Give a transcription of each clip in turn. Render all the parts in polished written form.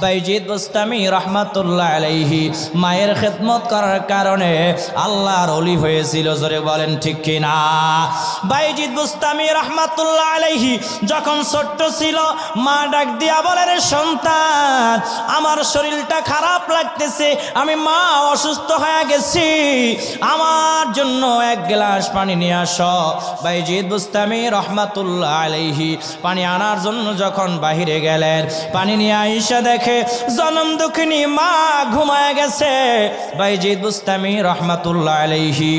বাইজিদ বুস্তামি রহমাতুল্লাহ আলাইহি মায়ের খেদমত করার কারণে আল্লাহর ওলি হয়েছিল। জোরে বলেন ঠিক কিনা? বাইজিদ বুস্তামি রহমাতুল্লাহ আলাইহি যখন ছোট্ট ছিল, মা ডাক দিয়া বলেন, সন্তান আমার শরীরটা খারাপ লাগতেছে, আমি মা অসুস্থ হয়ে গেছি, আমার জন্য এক গ্লাস পানি নিয়ে আসো। বাইজিদ বুস্তামি রহমাতুল্লাহ আলাইহি পানি আনার জন্য যখন বাহিরে গেলেন, পানি নিয়ে আইসা দেখে জনম দুঃখিনী মা ঘুমায় গেছে। বাইজিদ বুস্তামি রহমাতুল্লাহ আলাইহি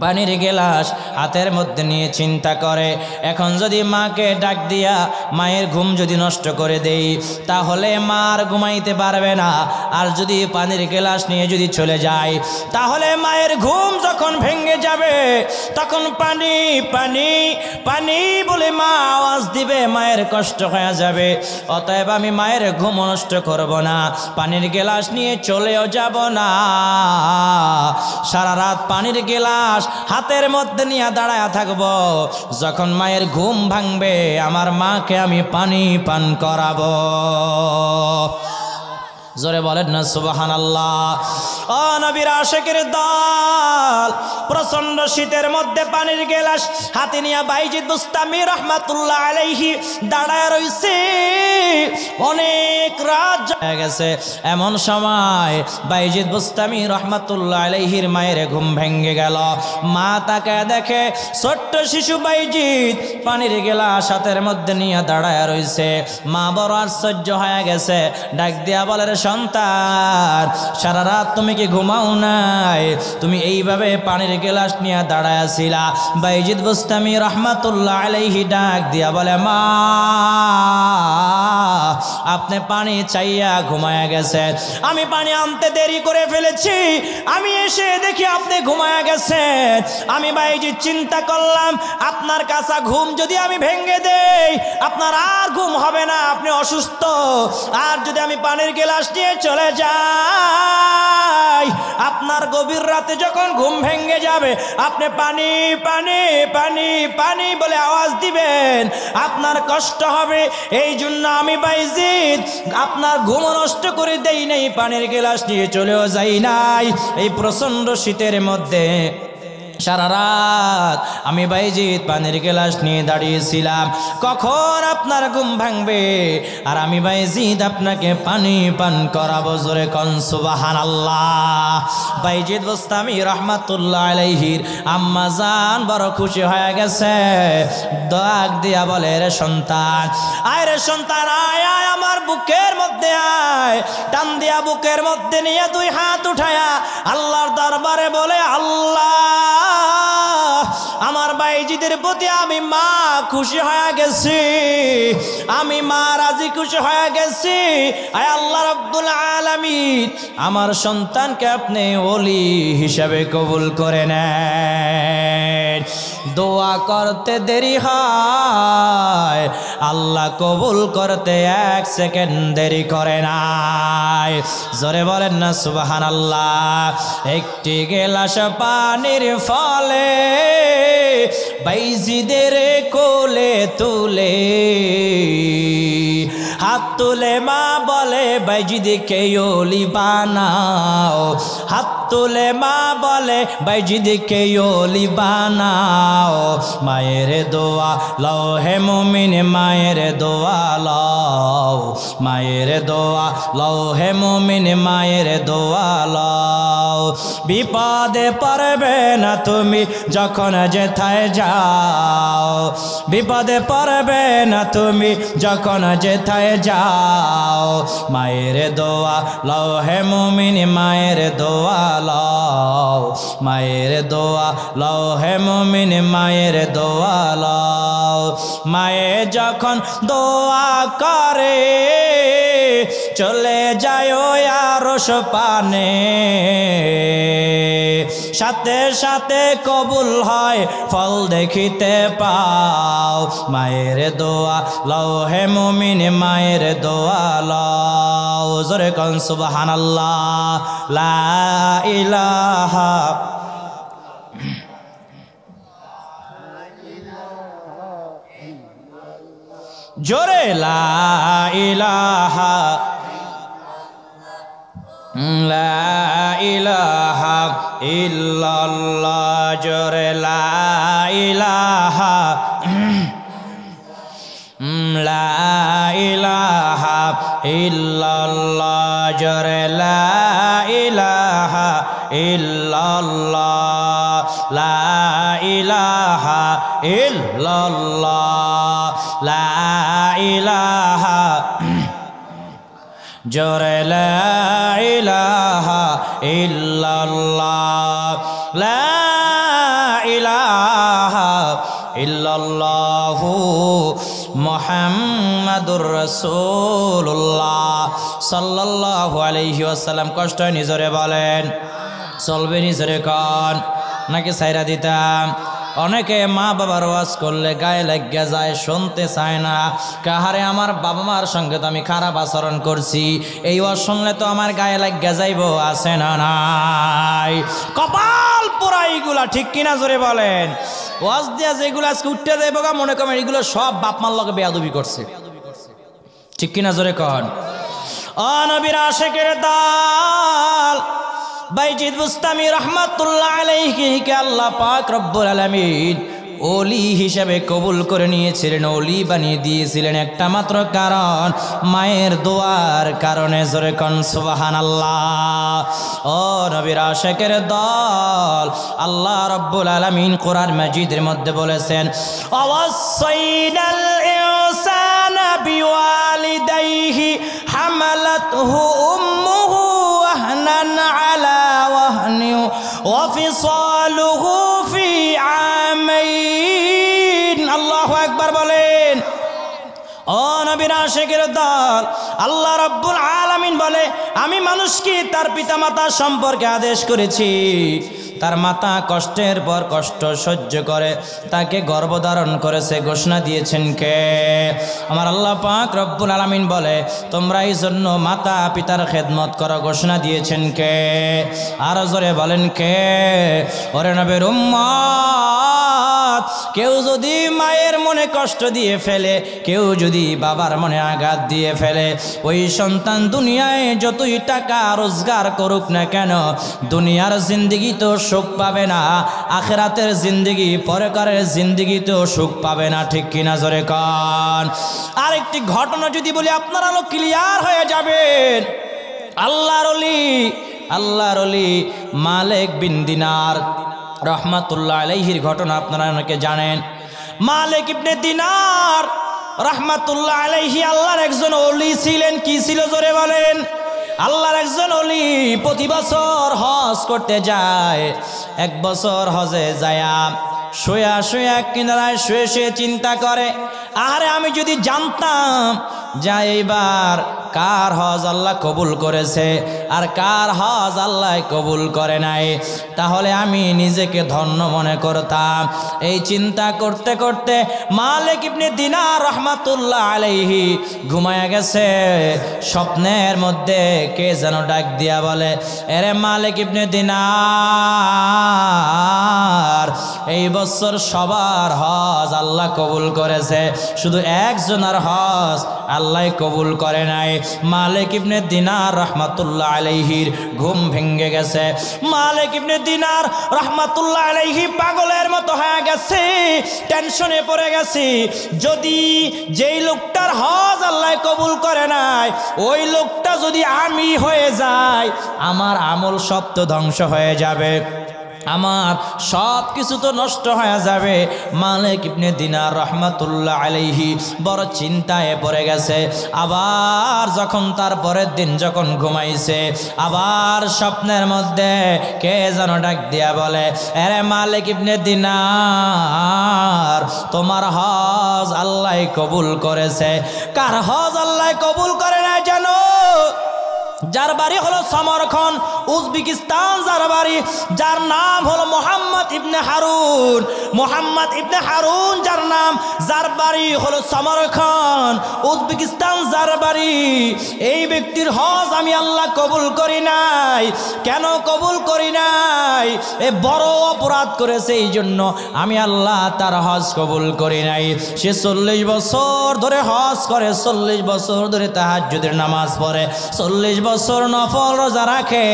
পানির গেলাস হাতের মধ্যে নিয়ে চিন্তা করে, এখন যদি মাকে ডাক দিয়া মায়ের ঘুম যদি নষ্ট করে দেই তাহলে মা আর ঘুমাইতে পারবে না, আর যদি পানির গেলাস নিয়ে যদি চলে যায় তাহলে মায়ের ঘুম যখন ভেঙে যাবে তখন পানি পানি পানি বলে মা আওয়াজ দিবে, মায়ের কষ্ট হয়ে যাবে। অতএব আমি মায়ের ঘুম নষ্ট করব না, পানির গেলাস নিয়ে চলেও যাব না, সারা রাত পানির গেলাস হাতের মধ্যে নিয়ে দাঁড়ায় থাকবো, যখন মায়ের ঘুম ভাঙবে আমার মাকে আমি পানি পান করাবো। জোরে বলেন না সুবহানাল্লাহ। ও নবীর আশিকের দল, প্রচন্ড শীতের মধ্যে পানির গেলাস হাতে নিয়ে বাইজিদ বুস্তামি রহমাতুল্লাহ আলাইহি দাঁড়ায় রইছে। অনেক রাত হয়ে গেছে, এমন সময় বাইজিদ বুস্তামি রহমাতুল্লাহ আলাইহির মায়ের ঘুম ভেঙে গেল। মা তাকায় দেখে ছোট্ট শিশু বাইজিদ পানির গেলাস হাতের মধ্যে নিয়ে দাঁড়ায় রইছে। মা বড় আশ্চর্য হয়ে গেছে, ডাক দিয়া বলে, সন্তান সারা রাত তুমি কি ঘুমাও নাই? তুমি এইভাবে পানির গেলাস নিয়ে দাঁড়ায় আছিলা? বাইজিদ বুস্তামি রহমাতুল্লাহ আলাইহি ডাক দিয়া বলে, মা আপনি পানি চাইয়া ঘুমায়া গেছেন, আমি পানি আনতে দেরি করে ফেলেছি, আমি এসে দেখি আপনি ঘুমায়া গেছেন। আমি বাইজিদ চিন্তা করলাম আপনার কাঁচা ঘুম যদি আমি ভেঙে দেই আপনার আর ঘুম হবে না, আপনি অসুস্থ, আর যদি আমি পানির গেলাস নিয়ে চলে যাই আপনার গভীর রাতে যখন ঘুম ভেঙে যাবে আপনি পানি পানি পানি পানি বলে আওয়াজ দিবেন, আপনার কষ্ট হবে। এই জন্য আমি বাইজিদ আপনার ঘুম নষ্ট করে দেই নাই, পানির গেলাস নিয়ে চলেও যাই নাই। এই প্রচন্ড শীতের মধ্যে সারা রাত আমি বাইজিদ পানির গেলাস নিয়ে দাঁড়িয়েছিলাম, কখন আপনার ঘুম ভাঙবে আর আমি বাইজিদ আপনাকে পানি পান করাবো। জোরে কোন সুবহানাল্লাহ। বাইজিদ বুস্তামি রহমাতুল্লাহ আলাইহির আম্মা জান বড় খুশি হয়ে গেছে, ডাক দিয়া বলে, রে সন্তান আয়, রে সন্তান আয়, আয় আমার বুকের মধ্যে আয়। টান দিয়া বুকের মধ্যে নিয়ে দুই হাত উঠায়া আল্লাহর দরবারে বলে, আল্লাহ আমার বাইজিদের প্রতি আমি মা খুশি হয়ে গেছি, আমি মা রাজি খুশি হয়ে গেছি। আয় আল্লাহ রাব্বুল আলামিন আমার সন্তানকে আপনি ওলি হিসাবে কবুল করে নেন। দোয়া করতে দেরি হয়, আল্লাহ কবুল করতে এক সেকেন্ড দেরি করে নাই। জোরে বলেন না সুবহানাল্লাহ। একটি গেলাস পানির ফলে বাইজিদের কোলে তুলে হাত তুলে মা বলে, বাইজিদকে ওলি বানাও, হাত তুলে মা বলে, বাইজিদকে ওলি বানাও। মায়ের দোয়া লও হে মুমিন, মায়ের দোয়া লও, মায়ের দোয়া লও হে মুমিন, মায়ের দোয়া লও। বিপদে পড়বে না তুমি যখন যেথায় যাও, বিপদে পড়বে না তুমি যখন যেথায় যাও। মায়ের দোয়া লও হে মুমিন, মায়ের দোয়া লও, মায়ের দোয়া লও হে মুমিন, মায়ের দোয়া লও। মায়ে যখন দোয়া করে চলে যায় আরশ পানে, সাথে সাথে কবুল হয় ফল দেখিতে পাও। মায়ের দোয়া লও হে মুমিন, মায়ের দোয়া লও। জোরে কোন সুবহানাল্লাহ। লা ইলাহা জোরে লা ইলাহা লা ইলাহা ইল্লাল্লাহ জোরে লা ইলাহা লা ইলাহা ইল্লাল্লাহ জোরে লা ইলাহা ইল্লাল্লাহ লা ইলাহা ইল্লাল্লাহ লা ইলাহা জোরে লা ইলাহা ইল্লাল্লাহ লা ইলাহা ইল্লাল্লাহু মুহাম্মাদুর রাসূলুল্লাহ সাল্লাল্লাহু আলাইহি ওয়াসাল্লাম। কষ্ট নিজরে বলেন, চলবে নিজরে কন নাকি সাইরা দিতাম? অনেকে মা বাবার ওয়াজ করলে গায়ে লাগিয়া যায়, শুনতে চায় না। কাহারে আমার বাবা মার সঙ্গে তো আমি খারাপ আচরণ করছি, এই ওয়াজ শুনলে তো আমার গায়ে লাগিয়া যাইব, আছে না নাই? কপাল পোড়া এইগুলা, ঠিক কিনা জোরে বলেন? ওয়াজ দিয়া যেগুলো আজকে উঠতে যাইব গা, মনে করেন এগুলো সব বাপ মার লগে বেয়াদবি করছে, ঠিক কিনা জোরে কন? ও নবীর আশিকের দল, বাইজিদ বুস্তামি রহমাতুল্লাহ আলাইহি কে আল্লাহ পাক রব্বুল আলামিন ওলি হিসেবে কবুল করে নিয়েছিলেন, ওলি বানিয়ে দিয়েছিলেন একটা মাত্র কারণ, মায়ের দোয়ার কারণে। জোরে কোন সুবহানাল্লাহ। ও নবীর আশিকের দল, আল্লাহ রব্বুল আলামিন কোরআন মাজিদের মধ্যে বলেছেন, ওয়াসাইনাল ইনসানা বিওয়ালিদাইহি হামালাতহু উম্মুহু ওয়াহনান আলা ওয়াহনি ওয়া ফিসালুহু ফি আমাইন। আল্লাহু আকবার বলেন। ও নবীর আশিকের দল, আল্লাহ রাব্বুল আলামিন বলে, আমি মানুষকে তার পিতামাতা সম্পর্কে আদেশ করেছি, তার মাতা কষ্টের পর কষ্ট সহ্য করে তাকে গর্ভধারণ করেছে, ঘোষণা দিয়েছেন কে? আমার আল্লাহ পাক রব্বুল আলামিন বলে, তোমরা এই জন্য মাতা পিতার খেদমত করো, ঘোষণা দিয়েছেন কে? আরো জোরে বলেন কে? ওরে নবীর উম্মত, কেউ যদি মায়ের মনে কষ্ট দিয়ে ফেলে, কেউ যদি বাবার মনে আঘাত দিয়ে ফেলে, ওই সন্তান দুনিয়ায় যতই টাকা রোজগার করুক না কেন, দুনিয়ার জিন্দেগি তো সুখ পাবে না, আখিরাতের জিন্দেগি, পরকালের জিন্দেগিতেও সুখ পাবে না, ঠিক কিনা জোরে কন? আরেকটি ঘটনা যদি বলি আপনারা আলো ক্লিয়ার হয়ে যাবেন। আল্লাহর ওলি মালিক বিন দিনার রহমাতুল্লাহ আলাইহির ঘটনা আপনারা অনেকে জানেন। মালিক ইবনে দিনার রহমাতুল্লাহ আলাইহি আল্লাহর একজন ওলি ছিলেন। কি ছিল জোরে বলেন? আল্লাহর একজন ওলি প্রতি বছর হজ করতে যায়। এক বছর হজে যায়া শুয়ে কিনারায় শুয়ে চিন্তা করে, আরে আমি যদি জানতাম যা এইবার কার হজ আল্লাহ কবুল করেছে আর কার হজ আল্লাহ কবুল করে নাই, তাহলে আমি নিজেকে ধন্য মনে করতাম। এই চিন্তা করতে করতে মালিক ইবনে দিনার রহমাতুল্লাহ আলাইহি ঘুমায়া গেছে। স্বপ্নের মধ্যে কে যেন ডাক দিয়া বলে, এরে মালিক ইবনে দিনার, এই বছর সবার হজ আল্লাহ কবুল করেছে, শুধু একজনের হজ আল্লাহ কবুল করে নাই। মালিক ইবনে দিনার রহমাতুল্লাহ আলাইহির ঘুম ভেঙে গেছে। মালিক ইবনে দিনার রহমাতুল্লাহ আলাইহি পাগলের মতো হয়ে গেছে, টেনশনে পড়ে গেছে। যদি যেই লোকটার হজ আল্লাহ কবুল করে নাই, ওই লোকটা যদি আমি হয়ে যাই, আমার আমল সব তো ধ্বংস হয়ে যাবে, আমার সব কিছু তো নষ্ট হয়ে যাবে। মালিক ইবনে দিনার রহমাতুল্লাহ আলাইহি বড় চিন্তায় পড়ে গেছে। আবার যখন তার পরের দিন যখন ঘুমাইছে, আবার স্বপ্নের মধ্যে কে যেন ডাক দিয়া বলে, আরে মালিক ইবনে দিনার, তোমার হজ আল্লাহ কবুল করেছে। কার হজ আল্লাহ কবুল করে না জানো? যার বাড়ি হলো সমরখন, উজবেকিস্তান, যার বাড়ি, যার নাম হলো মোহাম্মদ ইবনে হারুন। মোহাম্মদ ইবনে হারুন যার নাম, যার বাড়ি হলো সমরখন, উজবেকিস্তান, যার বাড়ি, এই ব্যক্তির হজ আমি আল্লাহ কবুল করি নাই। কেন কবুল করি নাই? এ বড় অপরাধ করেছে, এই জন্য আমি আল্লাহ তার হজ কবুল করি নাই। সে 40 বছর ধরে হজ করে, 40 বছর ধরে তাহাজ্জুদের নামাজ পড়ে, 40 বছর নফল রোজা রাখে,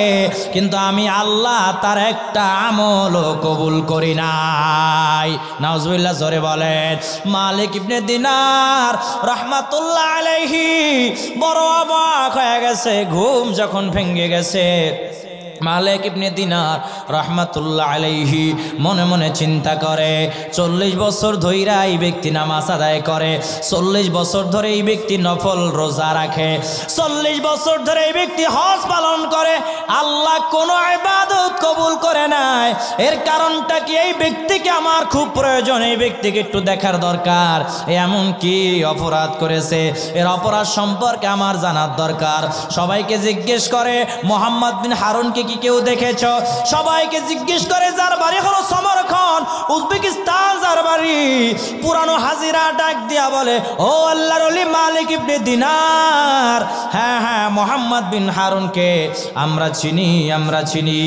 কিন্তু আমি আল্লাহ তার একটা আমলও কবুল করি নাই। নাউজুবিল্লাহ, জোরে বলেন। মালিক ইবনে দিনার রাহমাতুল্লাহ আলাইহি বড় অবাক হয়ে গেছে। ঘুম যখন ভেঙে গেছে, মালিক ইবনে দিনার রাহমাতুল্লাহ আলাইহি মনে মনে চিন্তা করে, 40 বছর ধরে এই ব্যক্তি নামাজ আদায় করে, 40 বছর ধরে এই ব্যক্তি নফল রোজা রাখে, 40 বছর ধরে এই ব্যক্তি হজ পালন করে, আল্লাহ কোনো ইবাদত কবুল করে নাই। এর কারণটা কি? এই ব্যক্তিকে আমার খুব প্রয়োজন, এই ব্যক্তিকে একটু দেখার দরকার। এমন কি অপরাধ করেছে, এর অপরাধ সম্পর্কে আমার জানার দরকার। সবাইকে জিজ্ঞেস করে, মোহাম্মদ বিন হারুনকে কি কেউ দেখেছ? সবাইকে জিজ্ঞেস করে, যার বাড়ি হলো সমরখন, উজবেকিস্তান, যার বাড়ি। পুরানো হাজিরা ডাক দিয়া বলে, ও আল্লাহর ওলি মালিক ইবনে দিনার, হ্যাঁ হ্যাঁ, মোহাম্মদ বিন হারুনকে আমরা চিনি, আমরা চিনি।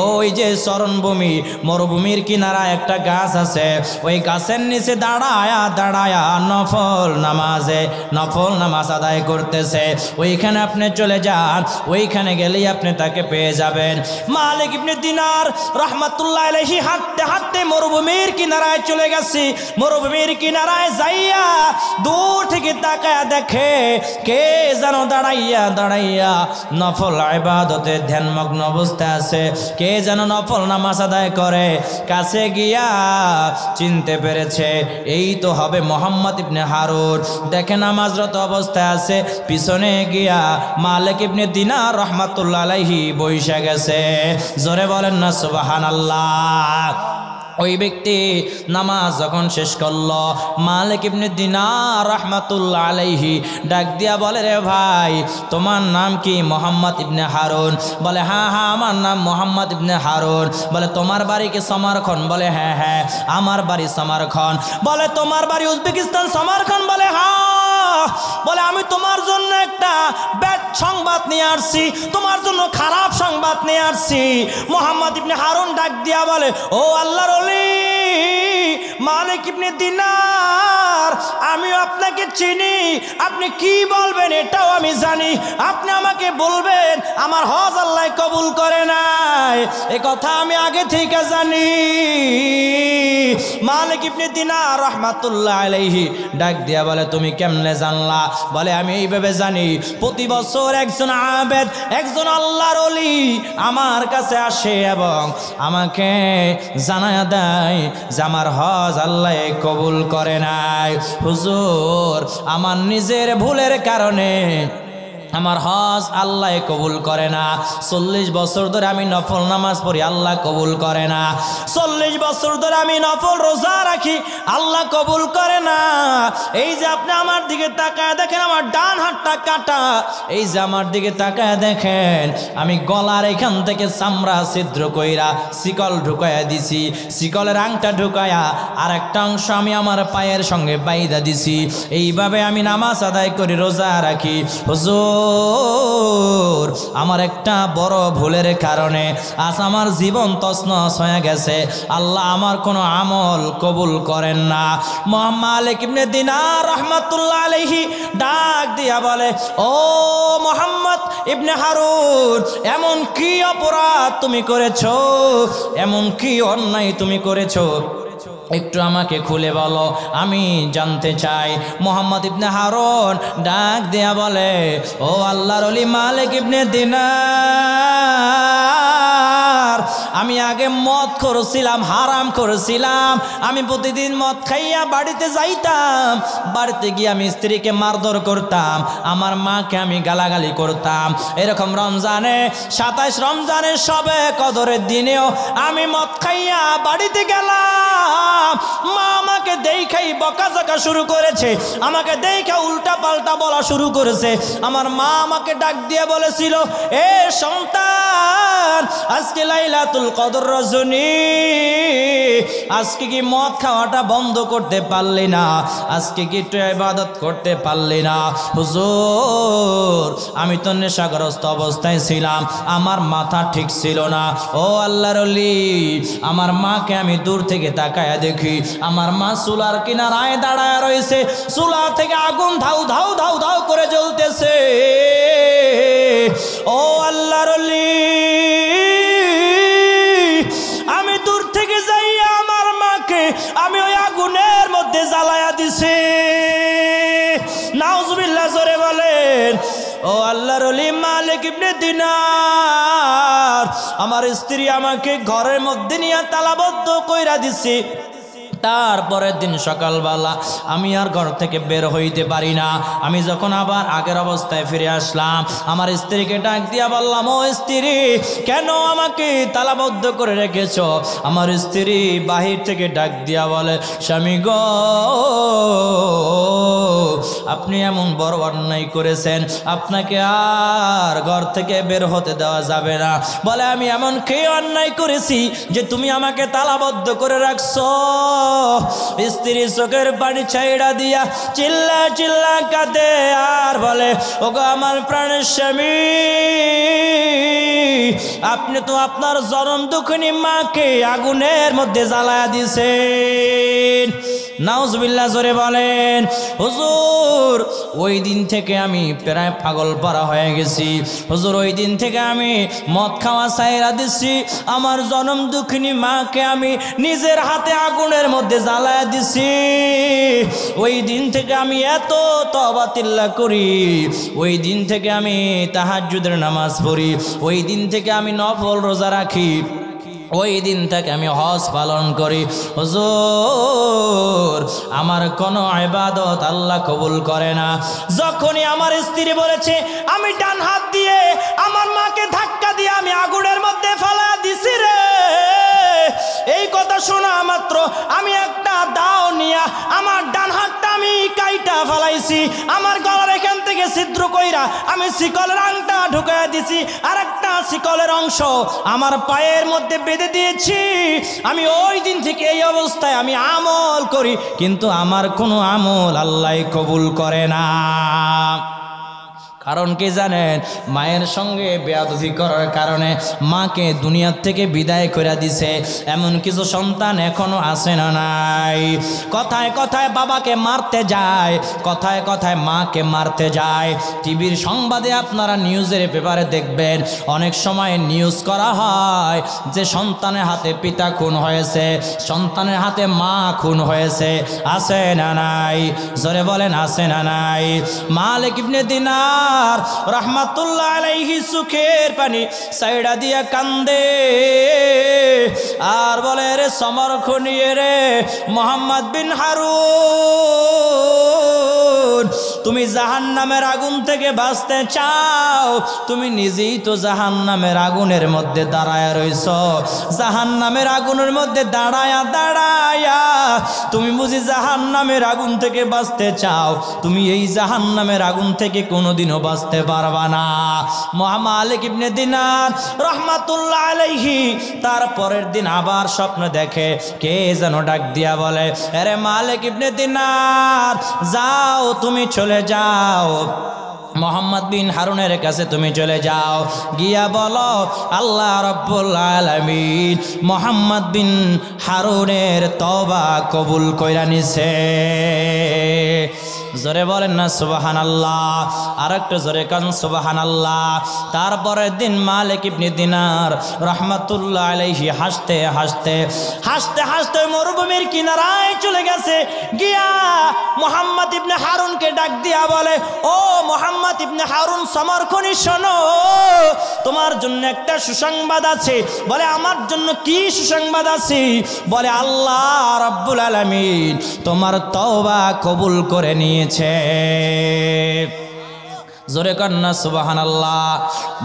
ওই যে চরণভূমি, মরুভূমির কিনারায় একটা গাছ আছে, ওই গাছের নিচে দাঁড়ায়া দাঁড়ায়া নফল নামাজ আদায় করতেছে। ওইখানে আপনি চলে যান, ওইখানে গেলেই আপনি তাকে পেয়ে যাবেন। মালিক ইবনে দিনার রাহমাতুল্লাহ আলাইহি হাঁটতে হাঁটতে মরুভূমির কিনারায় চলে গেছে। মরুভূমির কিনারায় যাইয়া দূর থেকে তাকায়া দেখে কে যেন দাঁড়াইয়া দাঁড়াইয়া নফল ইবাদতে ধ্যানমগ্ন অবস্থায় আছে, কে যেন নফল নামাজ আদায় করে। কাছে গিয়া চিনতে পেরেছে, এই তো হবে মোহাম্মদ ইবনে হারুন। দেখে নামাজরত অবস্থায় আছে, পিছনে গিয়া মালিক ইবনে দিনার রাহমাতুল্লাহ আলাইহি বইসা গেছে। জোরে বলেন না সুবহানাল্লাহ। ওই ব্যক্তি নামাজ যখন শেষ করলো, মালিক ইবনে দিনার রাহমাতুল্লাহ আলাইহি ডাক দিয়া বলে, রে ভাই, তোমার নাম কি? মোহাম্মদ ইবনে হারুন। বলে, হ্যাঁ হ্যাঁ, আমার নাম মোহাম্মদ ইবনে হারুন। বলে, তোমার বাড়ি কি সমরখন? বলে, হ্যাঁ হ্যাঁ, আমার বাড়ি সমরখন। বলে, তোমার বাড়ি উজবেকিস্তান, সমরখন? বলে, হ্যাঁ। বলে, আমি তোমার জন্য একটা ব্যাড সংবাদ নিয়ে আসছি, তোমার জন্য খারাপ সংবাদ নিয়ে আসছি। মোহাম্মদ ইবনে হারুন ডাক দিয়া বলে, ও আল্লাহর ওলি মালিক ইবনে দিনার, আমিও আপনাকে চিনি, আপনি কি বলবেন এটাও আমি জানি। আপনি আমাকে বলবেন আমার হজ আল্লাহ কবুল করে নাই, এ কথা আমি আগে থেকে জানি। মালিক ইবনে দিনার রাহমাতুল্লাহ আলাইহি ডাক দিয়া বলে, তুমি কেমনে জানলা? বলে, আমি এইভাবে জানি, প্রতি বছর একজন আবেদ, একজন আল্লাহর ওলি আমার কাছে আসে এবং আমাকে জানায়া দেয় যে আমার হজ আল্লাহ কবুল করে নাই। হুজুর, আমার নিজের ভুলের কারণে আমার হজ আল্লাহ কবুল করে না। 40 বছর ধরে আমি নফল নামাজ পড়ি, আল্লাহ কবুল করে না। 40 বছর ধরে আমি নফল রোজা রাখি, আল্লাহ কবুল করে না। এই যে আপনি আমার দিকে তাকায় দেখেন, আমার ডান হাতটা কাটা। এই যে আমার দিকে তাকায় দেখেন, আমি গলার এখান থেকে চামড়া ছিদ্র কইরা শিকল ঢুকাইয়া দিছি, শিকলের আংটা ঢুকায়া আর একটা অংশ আমি আমার পায়ের সঙ্গে বাইদা দিছি। এইভাবে আমি নামাজ আদায় করি, রোজা রাখি। হুজুর, আমার একটা বড় ভুলের কারণে আজ আমার জীবন তছনছ হয়ে গেছে, আল্লাহ আমার কোনো আমল কবুল করেন না। মালিক ইবনে দিনার রাহমাতুল্লাহ আলাইহি ডাক দিয়া বলে, ও মোহাম্মদ ইবনে হারুন, এমন কি অপরাধ তুমি করেছো, এমন কি অন্যায় তুমি করেছো, একটু আমাকে খুলে বলো, আমি জানতে চাই। মোহাম্মদ ইবনে হারুন ডাক দেয়া বলে, ও আল্লাহর ওলি মালিক ইবনে দিনার, আমি আগে মদ করেছিলাম, হারাম করেছিলাম। আমি প্রতিদিন মদ খাইয়া বাড়িতে যাইতাম, বাড়িতে গিয়ে আমি স্ত্রীকে মারধর করতাম, আমার মাকে আমি গালাগালি করতাম। এরকম রমজানে 27 রমজানের সবে কদরের দিনেও আমি মদ খাইয়া বাড়িতে গেলাম, মা আমাকে দেখাই বকাঝকা শুরু করেছে, আমাকে দেখা উল্টা পাল্টা বলা শুরু করেছে। আমার মা আমাকে ডাক দিয়ে বলেছিল, এ সন্তান, আজকে লাইলাতুল কদর রজনী, আজকে কি মদ খাওয়াটা বন্ধ করতে পারলি না? আজকে কি একটু ইবাদত করতে পারলি না? হুজুর, আমি তো নেশাগ্রস্ত অবস্থায় ছিলাম, আমার মাথা ঠিক ছিল না। ও আল্লাহর ওলি, আমার মাকে আমি দূর থেকে তাকায়া দেখি, আমার মা চুলার কিনারায় দাঁড়ায় রয়েছে, চুলা থেকে আগুন ধাউ ধাউ ধাউ ধাউ করে জ্বলতেছে। ও ও আল্লাহর ওলি মালিক ইবনে দিনার, আমার স্ত্রী আমাকে ঘরের মধ্যে নিয়ে তালাবদ্ধ কইরা দিছে। তারপরের দিন সকালবেলা আমি আর ঘর থেকে বের হইতে পারি না। আমি যখন আবার আগের অবস্থায় ফিরে আসলাম, আমার স্ত্রীকে ডাক দিয়া বললাম, ও স্ত্রী, কেন আমাকে তালাবদ্ধ করে রেখেছো? আমার স্ত্রী বাহির থেকে ডাক দিয়া বলে, স্বামী গো, আপনি এমন বড় অন্যায় করেছেন, আপনাকে আর ঘর থেকে বের হতে দেওয়া যাবে না। বলে, আমি এমন কে অন্যায় করেছি যে তুমি আমাকে তালাবদ্ধ করে রাখছো? স্ত্রী চোখের পানি ছাইড়া দিয়া চিল্লা চিল্লা কাঁদে আর বলে, ওগো আমার প্রাণের স্বামী, আপনি তো আপনার জনম দুঃখিনী মাকে আগুনের মধ্যে জ্বালায়া দিছেন। নাউজুবিল্লাহ, জোরে বলেন। হুজুর, ওই দিন থেকে আমি প্রায় পাগল পারা হয়ে গেছি। হুজুর, ওই দিন থেকে আমি মদ খাওয়া ছাইড়া দিছি। আমার জনম দুঃখিনী মাকে আমি নিজের হাতে আগুনের মধ্যে জ্বালায়া দিছি। ওই দিন থেকে আমি এত তওবা তিল্লা করি, ওই দিন থেকে আমি তাহাজ্জুদের নামাজ পড়ি, ওই দিন থেকে আমি নফল রোজা রাখি, ওই দিন থেকে আমি হজ পালন করি। হুজুর, আমার কোনো ইবাদত আল্লাহ কবুল করে না। যখনই আমার স্ত্রী বলেছে আমি ডান হাত দিয়ে আমার মাকে ধাক্কা দিয়ে আমি আগুনের মধ্যে ফেলা দিছি রে, এই কথা শোনা মাত্র আমি একটা দাও নিয়া আমার ডান হাতটা আমি কাইটা ফেলাইছি, আমার গলার এখান থেকে ছিদ্র কইরা আমি শিকলের আংটা ঢুকাইয়া দিছি, আর একটা শিকলের অংশ আমার পায়ের মধ্যে বেঁধে দিয়েছি। আমি ওই দিন থেকে এই অবস্থায় আমি আমল করি, কিন্তু আমার কোনো আমল আল্লাহ কবুল করে না। কারণ কি জানেন? মায়ের সঙ্গে বেয়াদবি করার কারণে মাকে দুনিয়ার থেকে বিদায় করে দিছে। এমন কিছু সন্তান এখনো আছে না নাই? কথায় কথায় বাবাকে মারতে যায়, কথায় কথায় মাকে মারতে যায়। টিভির সংবাদে আপনারা নিউজের পেপারে দেখবেন, অনেক সময় নিউজ করা হয় যে সন্তানের হাতে পিতা খুন হয়েছে, সন্তানের হাতে মা খুন হয়েছে। আছে না নাই? জোরে বলেন, আছে না নাই? মালিক ইবনে দিনার রহমাতুল্লাহ আলাইহি চোখের পানি সাইডা দিয়া কান্দে আর বলে, রে সমরখনিয়ে রে মোহাম্মদ বিন হারুন, তুমি জাহান্নামের আগুন থেকে বাঁচতে চাও? তুমি নিজেই তো জাহান্নামের আগুনের মধ্যে দাঁড়ায়া রইছ। জাহান্নামের আগুনের মধ্যে দাঁড়ায়া দাঁড়ায়া তুমি বুঝি জাহান্নামের আগুন থেকে বাঁচতে চাও? তুমি এই জাহান্নামের আগুন থেকে কোনোদিনও বাঁচতে পারবা না। মালিক ইবনে দিনার রহমাতুল্লাহ আলাইহি তারপরের দিন আবার স্বপ্ন দেখে, কে যেন ডাক দিয়া বলে, আরে মালিক ইবনে দিনার, যাও, তুমি চলে যাও, মোহাম্মদ বিন হারুনের কাছে তুমি চলে যাও, গিয়া বলো আল্লাহ রাব্বুল আলামিন মোহাম্মদ বিন হারুনের তওবা কবুল কইরা নিছে। জোরে বলেন না সুবহানাল্লাহ? আর একটু জোরে কান সুবহানাল্লাহ। তারপরের দিন মালিক ইবনে দিনার রহমাতুল্লাহ আলাইহি হাসতে হাসতে হাসতে হাসতে মরুভূমির কিনারায় চলে গেছে, গিয়া মোহাম্মদ ইবনে হারুনকে ডাক দিয়া বলে, ও মোহাম্মদ ইবনে হারুন সমরখনি, শোনো, তোমার জন্য একটা সুসংবাদ আছে। বলে, আমার জন্য কি সুসংবাদ আছে? বলে, আল্লাহ রাব্বুল আলামিন তোমার তওবা কবুল করে নিয়েছে। জোরে কন্যা সুবহানাল্লাহ।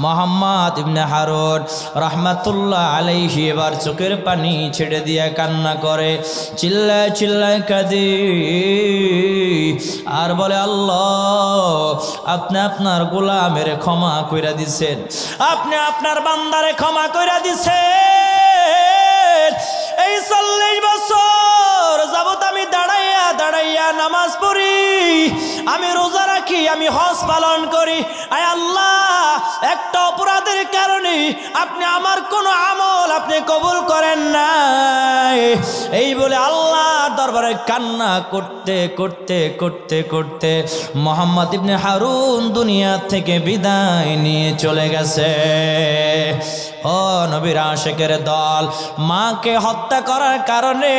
মোহাম্মদ ইবনে হারুন রহমাতুল্লাহ আলাইহি এবার চোখের পানি ছেড়ে দিয়ে কান্না করে, চিল্লায় চিল্লায় কাঁদে আর বলে, আল্লাহ, আপনি আপনার গোলামের ক্ষমা কইরা দিছেন, আপনি আপনার বান্দারে ক্ষমা কইরা দিছেন। এই 40 বছর যাবত আমি দাঁড়াইয়া দাঁড়াইয়া নামাজ পড়ি, আমি রোজা রাখি, আমি হজ পালন করি, আয় আল্লাহ, একটা অপরাধের কারণে আপনি আমার কোনো আমল আপনি কবুল করেন নাই। এই বলে আল্লাহ দরবারে কান্না করতে করতে করতে করতে মুহাম্মদ ইবনে হারুন দুনিয়া থেকে বিদায় নিয়ে চলে গেছে। ও নবীর আশিকের দল, মাকে হত্যা করার কারণে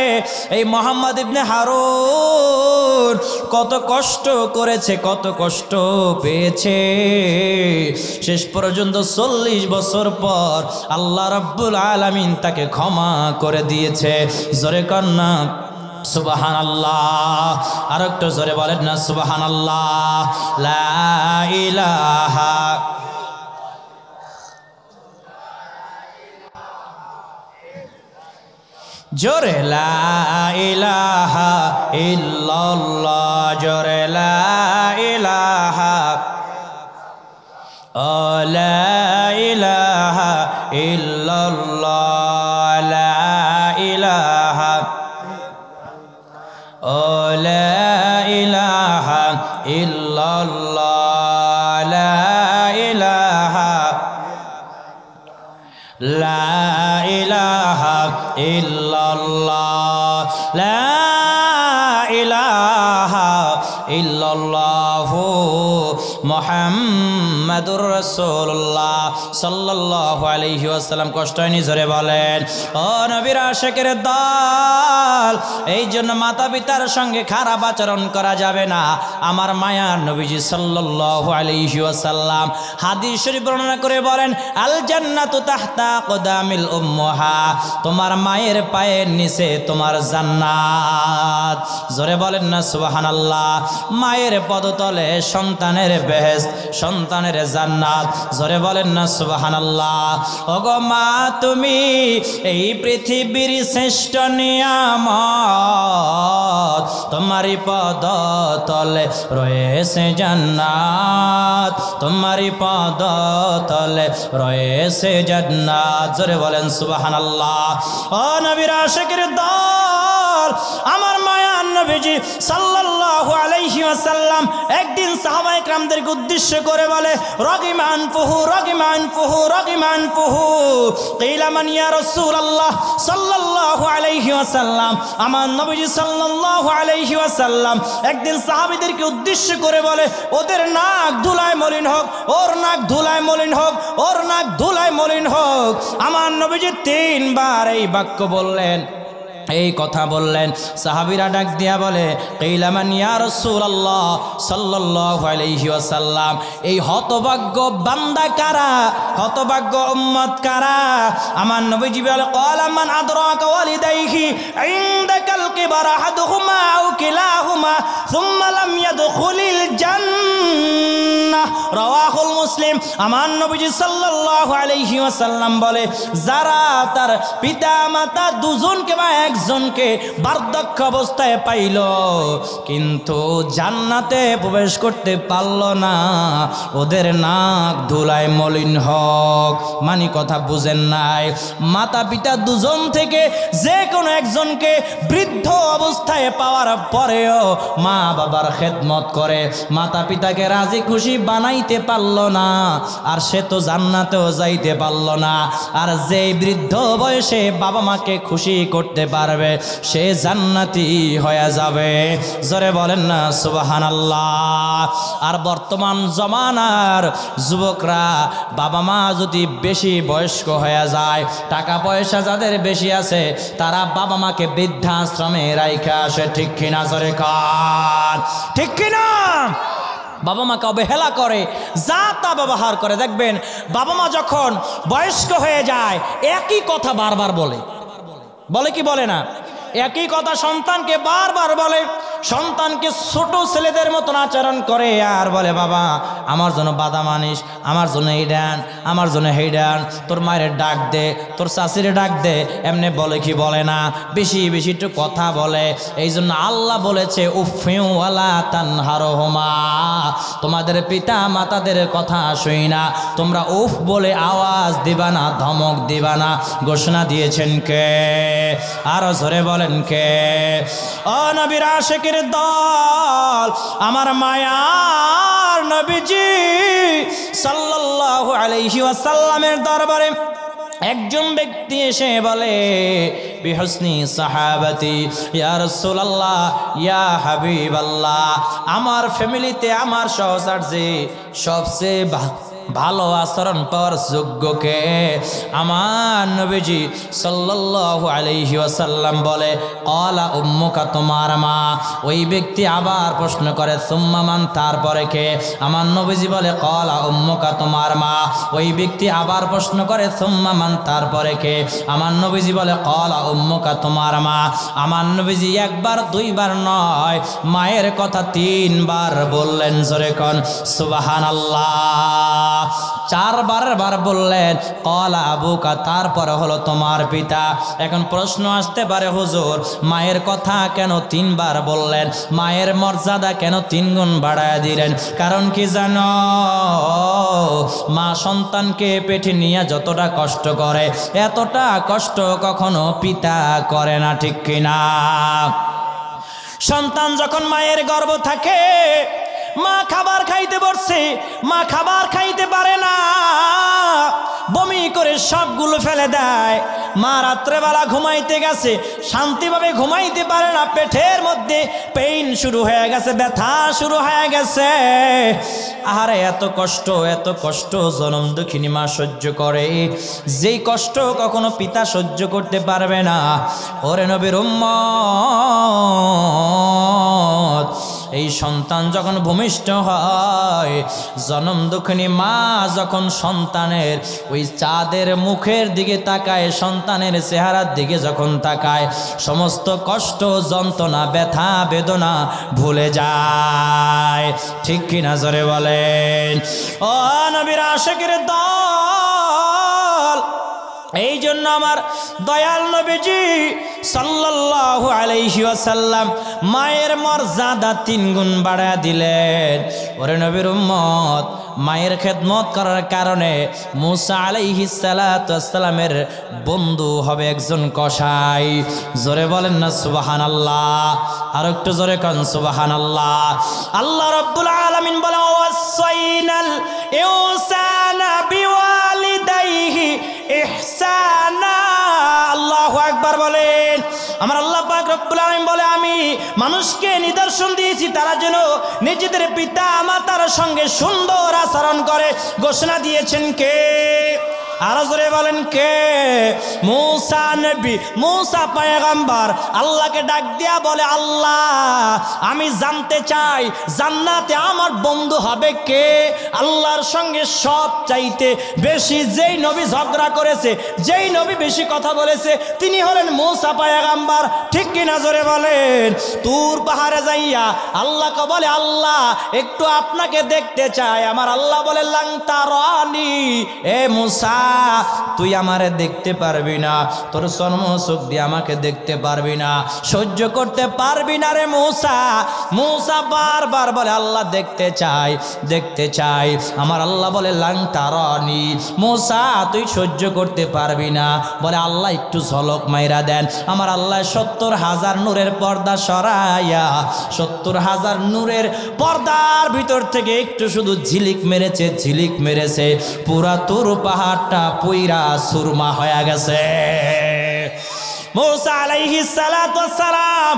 এই মুহাম্মদ ইবনে হারুন কত কষ্ট করেছে, কত কষ্ট পেয়েছে। শেষ পর্যন্ত 40 বছর পর আল্লাহ রাব্বুল আলামিন তাকে ক্ষমা করে দিয়েছে। জোরে কন্যা সুবহানাল্লাহ, আর একটু জোরে বলেন না সুবহানাল্লাহ। লা ইলাহা জোরে লা ইলাহা ইল্লাল্লাহ, জোরে লা ইলাহা লা ইলাহা ইল্লাল্লাহ, লা ইলাহা লা ইলাহা ইল্লাল্লাহ, লা ইলাহা লা ইলাহা ইল্লাল্লাহ, লা ইলাহা ইল্লাল্লাহু মুহাম্মাদুর রাসূলুল্লাহ সাল্লাল্লাহু আলাইহি ওয়াসাল্লাম। কষ্ট হয়নি? জোরে বলেন। ও নবীর আশিকের দল, এই জন্য মাতা পিতার সঙ্গে খারাপ আচরণ করা যাবে না। আমার মায়ার নবীজি সাল্লাল্লাহু আলাইহি ওয়াসাল্লাম হাদিস শরীফ বর্ণনা করে বলেন, আল জান্নাতু তাহতা কদামিল উম্মাহা, তোমার মায়ের পায়ের নিচে তোমার জান্নাত। জোরে বলেন না সুবহানাল্লাহ। মায়ের পদতলে সন্তানের বেহেশত, সন্তানের জান্নাত। জোরে বলেন না সুবহানাল্লাহ। ওগো মা, তুমি এই পৃথিবীর শ্রেষ্ঠ নিয়ামত, তোমারই পদতলে রয়েছে জান্নাত, তোমারই পদতলে রয়েছে জান্নাত। জোরে বলেন সুবহানাল্লাহ। ও নবীর আশিকের দল, আমার মায়ার নবীজি সাল্লাল্লাহু আলাইহি ওয়াসাল্লাম একদিন সাহাবায়ে কেরামদেরকে উদ্দেশ্য করে বলে, রাগিমান ফুহু রাগিমান ফুহু রাগিমান ফুহু, কিলা মান ইয়া রাসূলুল্লাহ সাল্লাল্লাহু আলাইহি ওয়াসাল্লাম। আমার নবীজি সাল্লাল্লাহু আলাইহি ওয়াসাল্লাম একদিন সাহাবীদেরকে উদ্দেশ্য করে বলে, ওদের নাক ধুলায় মলিন হোক, ওর নাক ধুলায় মলিন হোক, ওর নাক ধুলায় মলিন হোক। আমার নবীজি 3 বার এই বাক্য বললেন, এই কথা বললেন। সাহাবীরা ডাক দিয়া বলে, কিলা মান ইয়া রাসূলুল্লাহ সাল্লাল্লাহু আলাইহি ওয়াসাল্লাম, এই হতভাগ্য বান্দা কারা, হতভাগ্য উম্মত কারা? আমার নবীজি বলে, ক্বালা মান আদরাকা ওয়ালিদাইহি ইনদাকাল কিবার আহাদুহুমা আও কিলাহুমা সুম্মা লাম ইয়াদখুলিল জান্নাহ, রাওয়াহুল মুসলিম। আমার নবীজি সাল্লাল্লাহু আলাইহি ওয়াসাল্লাম বলে, যারা তার পিতা মাতা দুজনকে বা একজনকে বার্ধক্য অবস্থায় পাইল কিন্তু জান্নাতে প্রবেশ করতে পারল না, ওদের নাক ধুলায় মলিন হোক। মানে কথা বুঝেন নাই? মাতা পিতা দুজন থেকে যে কোনো একজনকে বৃদ্ধ অবস্থায় পাওয়ার পরেও মা বাবার খেদমত করে, মাতা পিতাকে রাজি খুশি বানাইতে পারল না, আর সে তো জান্নাতেও যাইতে পারল না। আর যে বৃদ্ধ বয়সে বাবা মাকে খুশি করতে পারবে সে জান্নাতি হয়ে যাবে। জোরে বলেন না সুবহানাল্লাহ। আর বর্তমান জমানার যুবকরা বাবা মা যদি বেশি বয়স্ক হয়ে যায়, টাকা পয়সা যাদের বেশি আছে, তারা বাবা মাকে বৃদ্ধাশ্রমে রাইখা আসে। ঠিক কিনা? জোরে কান ঠিক কিনা? বাবা মাকে অবহেলা করে, যা তা ব্যবহার করে। দেখবেন বাবা মা যখন বয়স্ক হয়ে যায় একই কথা বারবার বলে, বলে কি বলে না? একই কথা সন্তানকে বারবার বলে, সন্তানকে ছোট ছেলেদের মতন আচরণ করে আর বলে, বাবা আমার জন্য বাদাম আনিস, আমার জন্য এই ডান, আমার জন্য হেই ডান, তোর মায়ের ডাক দে, তোর শাশুড়ি ডাক দে। এমনি বলে কি বলে না? বেশি বেশি একটু কথা বলে। এই জন্য আল্লাহ বলেছে, উফিউ ওয়ালা তানহারহুমা, তোমাদের পিতা মাতাদের কথা শুই না, তোমরা উফ বলে আওয়াজ দিবা না, ধমক দিবা না। ঘোষণা দিয়েছেন কে? আরো জোরে বলেন কে? ও নবীর আশিকের আশিকের দল, আমার মায়ার নবীজি সাল্লাল্লাহু আলাইহি ওয়াসাল্লামের দরবারে একজন ব্যক্তি এসে বলে, বিহসনি সাহাবাতি ইয়া রাসূলুল্লাহ ইয়া হাবিবাল্লাহ, আমার ফ্যামিলিতে আমার সহচর্যে সবচেয়ে ভালো আচরণ পাওয়ার যোগ্যকে? আমার নবীজি সাল্লাল্লাহু আলাইহি ওয়াসাল্লাম বলে, ক্বালা উম্মুকা, তোমার মা। ওই ব্যক্তি আবার প্রশ্ন করে, সুম্মা মান, তারপরে কে? আমার নবীজি বলে, ক্বালা উম্মুকা, তোমার মা। ওই ব্যক্তি আবার প্রশ্ন করে, সুম্মা মান, তারপরে কে? আমার নবীজি বলে, ক্বালা উম্মুকা, তোমার মা। আমার নবীজি একবার দুইবার নয়, মায়ের কথা তিনবার বললেন। জোরে কোন সুবহানাল্লাহ। চারবার বললেন ক্বালা আবুকা, তারপরে হলো তোমার পিতা। এখন প্রশ্ন আসতে পারে, হুজুর মায়ের কথা কেন তিনবার বললেন? মায়ের মর্যাদা কেন তিন গুণ বাড়ায় দিলেন? কারণ কি জানো? মা সন্তানকে পেটে নিয়ে যতটা কষ্ট করে, এতটা কষ্ট কখনো পিতা করে না, ঠিক কিনা? সন্তান যখন মায়ের গর্ভ থাকে, মা খাবার খাইতে বসছে, মা খাবার খাইতে পারে না, বমি করে সবগুলো ফেলে দেয়। মা রাত্রেবেলা ঘুমাইতে গেছে, শান্তিভাবে ঘুমাইতে পারে না, পেটের মধ্যে পেইন শুরু হয়ে গেছে, ব্যথা শুরু হয়ে গেছে। আরে এত কষ্ট জনম দুঃখিনী মা সহ্য করে, যেই কষ্ট কখনো পিতা সহ্য করতে পারবে না। ওরে নবীর উম্মত, এই সন্তান যখন ভূমিষ্ঠ হয়, জনম দুঃখিনী মা যখন সন্তানের ওই চাঁদের মুখের দিকে তাকায়, সন্তানের চেহারার দিকে যখন তাকায়, সমস্ত কষ্ট, যন্ত্রণা, ব্যথা, বেদনা ভুলে যায়, ঠিক কিনা? জোরে বলেন। ও নবীর আশিকের দল, এই জন্য আমার দয়াল নবীজি সাল্লাল্লাহু আলাইহি ওয়াসাল্লাম মায়ের মর্যাদা তিন গুণ বাড়ায় দিলেন। ওরে নবীর উম্মত, মায়ের খেদমত করার কারণে মুসা আলাইহিস সালাতু ওয়াস সালামের বন্ধু হবে একজন কসাই। জোরে বলেন না সুবহানাল্লাহ। আর একটু জোরে কান সুবহানাল্লাহ। আল্লাহ রাব্বুল আলামিন বলে, ওয়াসাইনাল ইনসানা বিওয়ালিদাইহি ইহসানা। আল্লাহু আকবার বলেন। আমার আল্লাহ পাক রব্বুল আলামিন বলে, আমি মানুষকে নিদর্শন দিয়েছি তারা যেন নিজেদের পিতা মাতার সঙ্গে সুন্দর আচরণ করে। ঘোষণা দিয়েছেন কে? আরো জোরে বলেন কে? মুসা নবী, মুসা পয়গম্বর আল্লাহকে ডাক দিয়া বলে, আল্লাহ আমি জানতে চাই জান্নাতে আমার বন্ধু হবে কে? আল্লাহর সঙ্গে সব চাইতে বেশি যেই নবী ঝগড়া করেছে, যেই নবী বেশি কথা বলেছে, তিনি হলেন মুসা পয়গম্বর, ঠিক কিনা? জোরে বলেন। তুর পাহাড়ে যাইয়া আল্লাহকে বলে, আল্লাহ একটু আপনাকে দেখতে চাই। আমার আল্লাহ বলে, লাং তারানি, এ মুসা তুই আমারে দেখতে পারবি না, তোর চর্মচোখ দিয়ে আমাকে দেখতে পারবি না, সহ্য করতে পারবি না রে মুসা। মুসা বারবার বলে, আল্লাহ দেখতে চাই, দেখতে চাই। আমার আল্লাহ বলে, লাং তারানি, মুসা তুই সহ্য করতে পারবি না। বলে, আল্লাহ একটু ঝলক মাইরা দেন। আমার আল্লাহ 70,000 নূরের পর্দা সরাইয়া 70,000 নূরের পর্দার ভিতর থেকে একটু শুধু ঝিলিক মেরেছে, ঝিলিক মেরেছে, পুরা তুর পাহাড়টা পুইরা সুরমা হয়ে গেছে। মুসা আলাইহিস সালাতু ওয়াস সালাম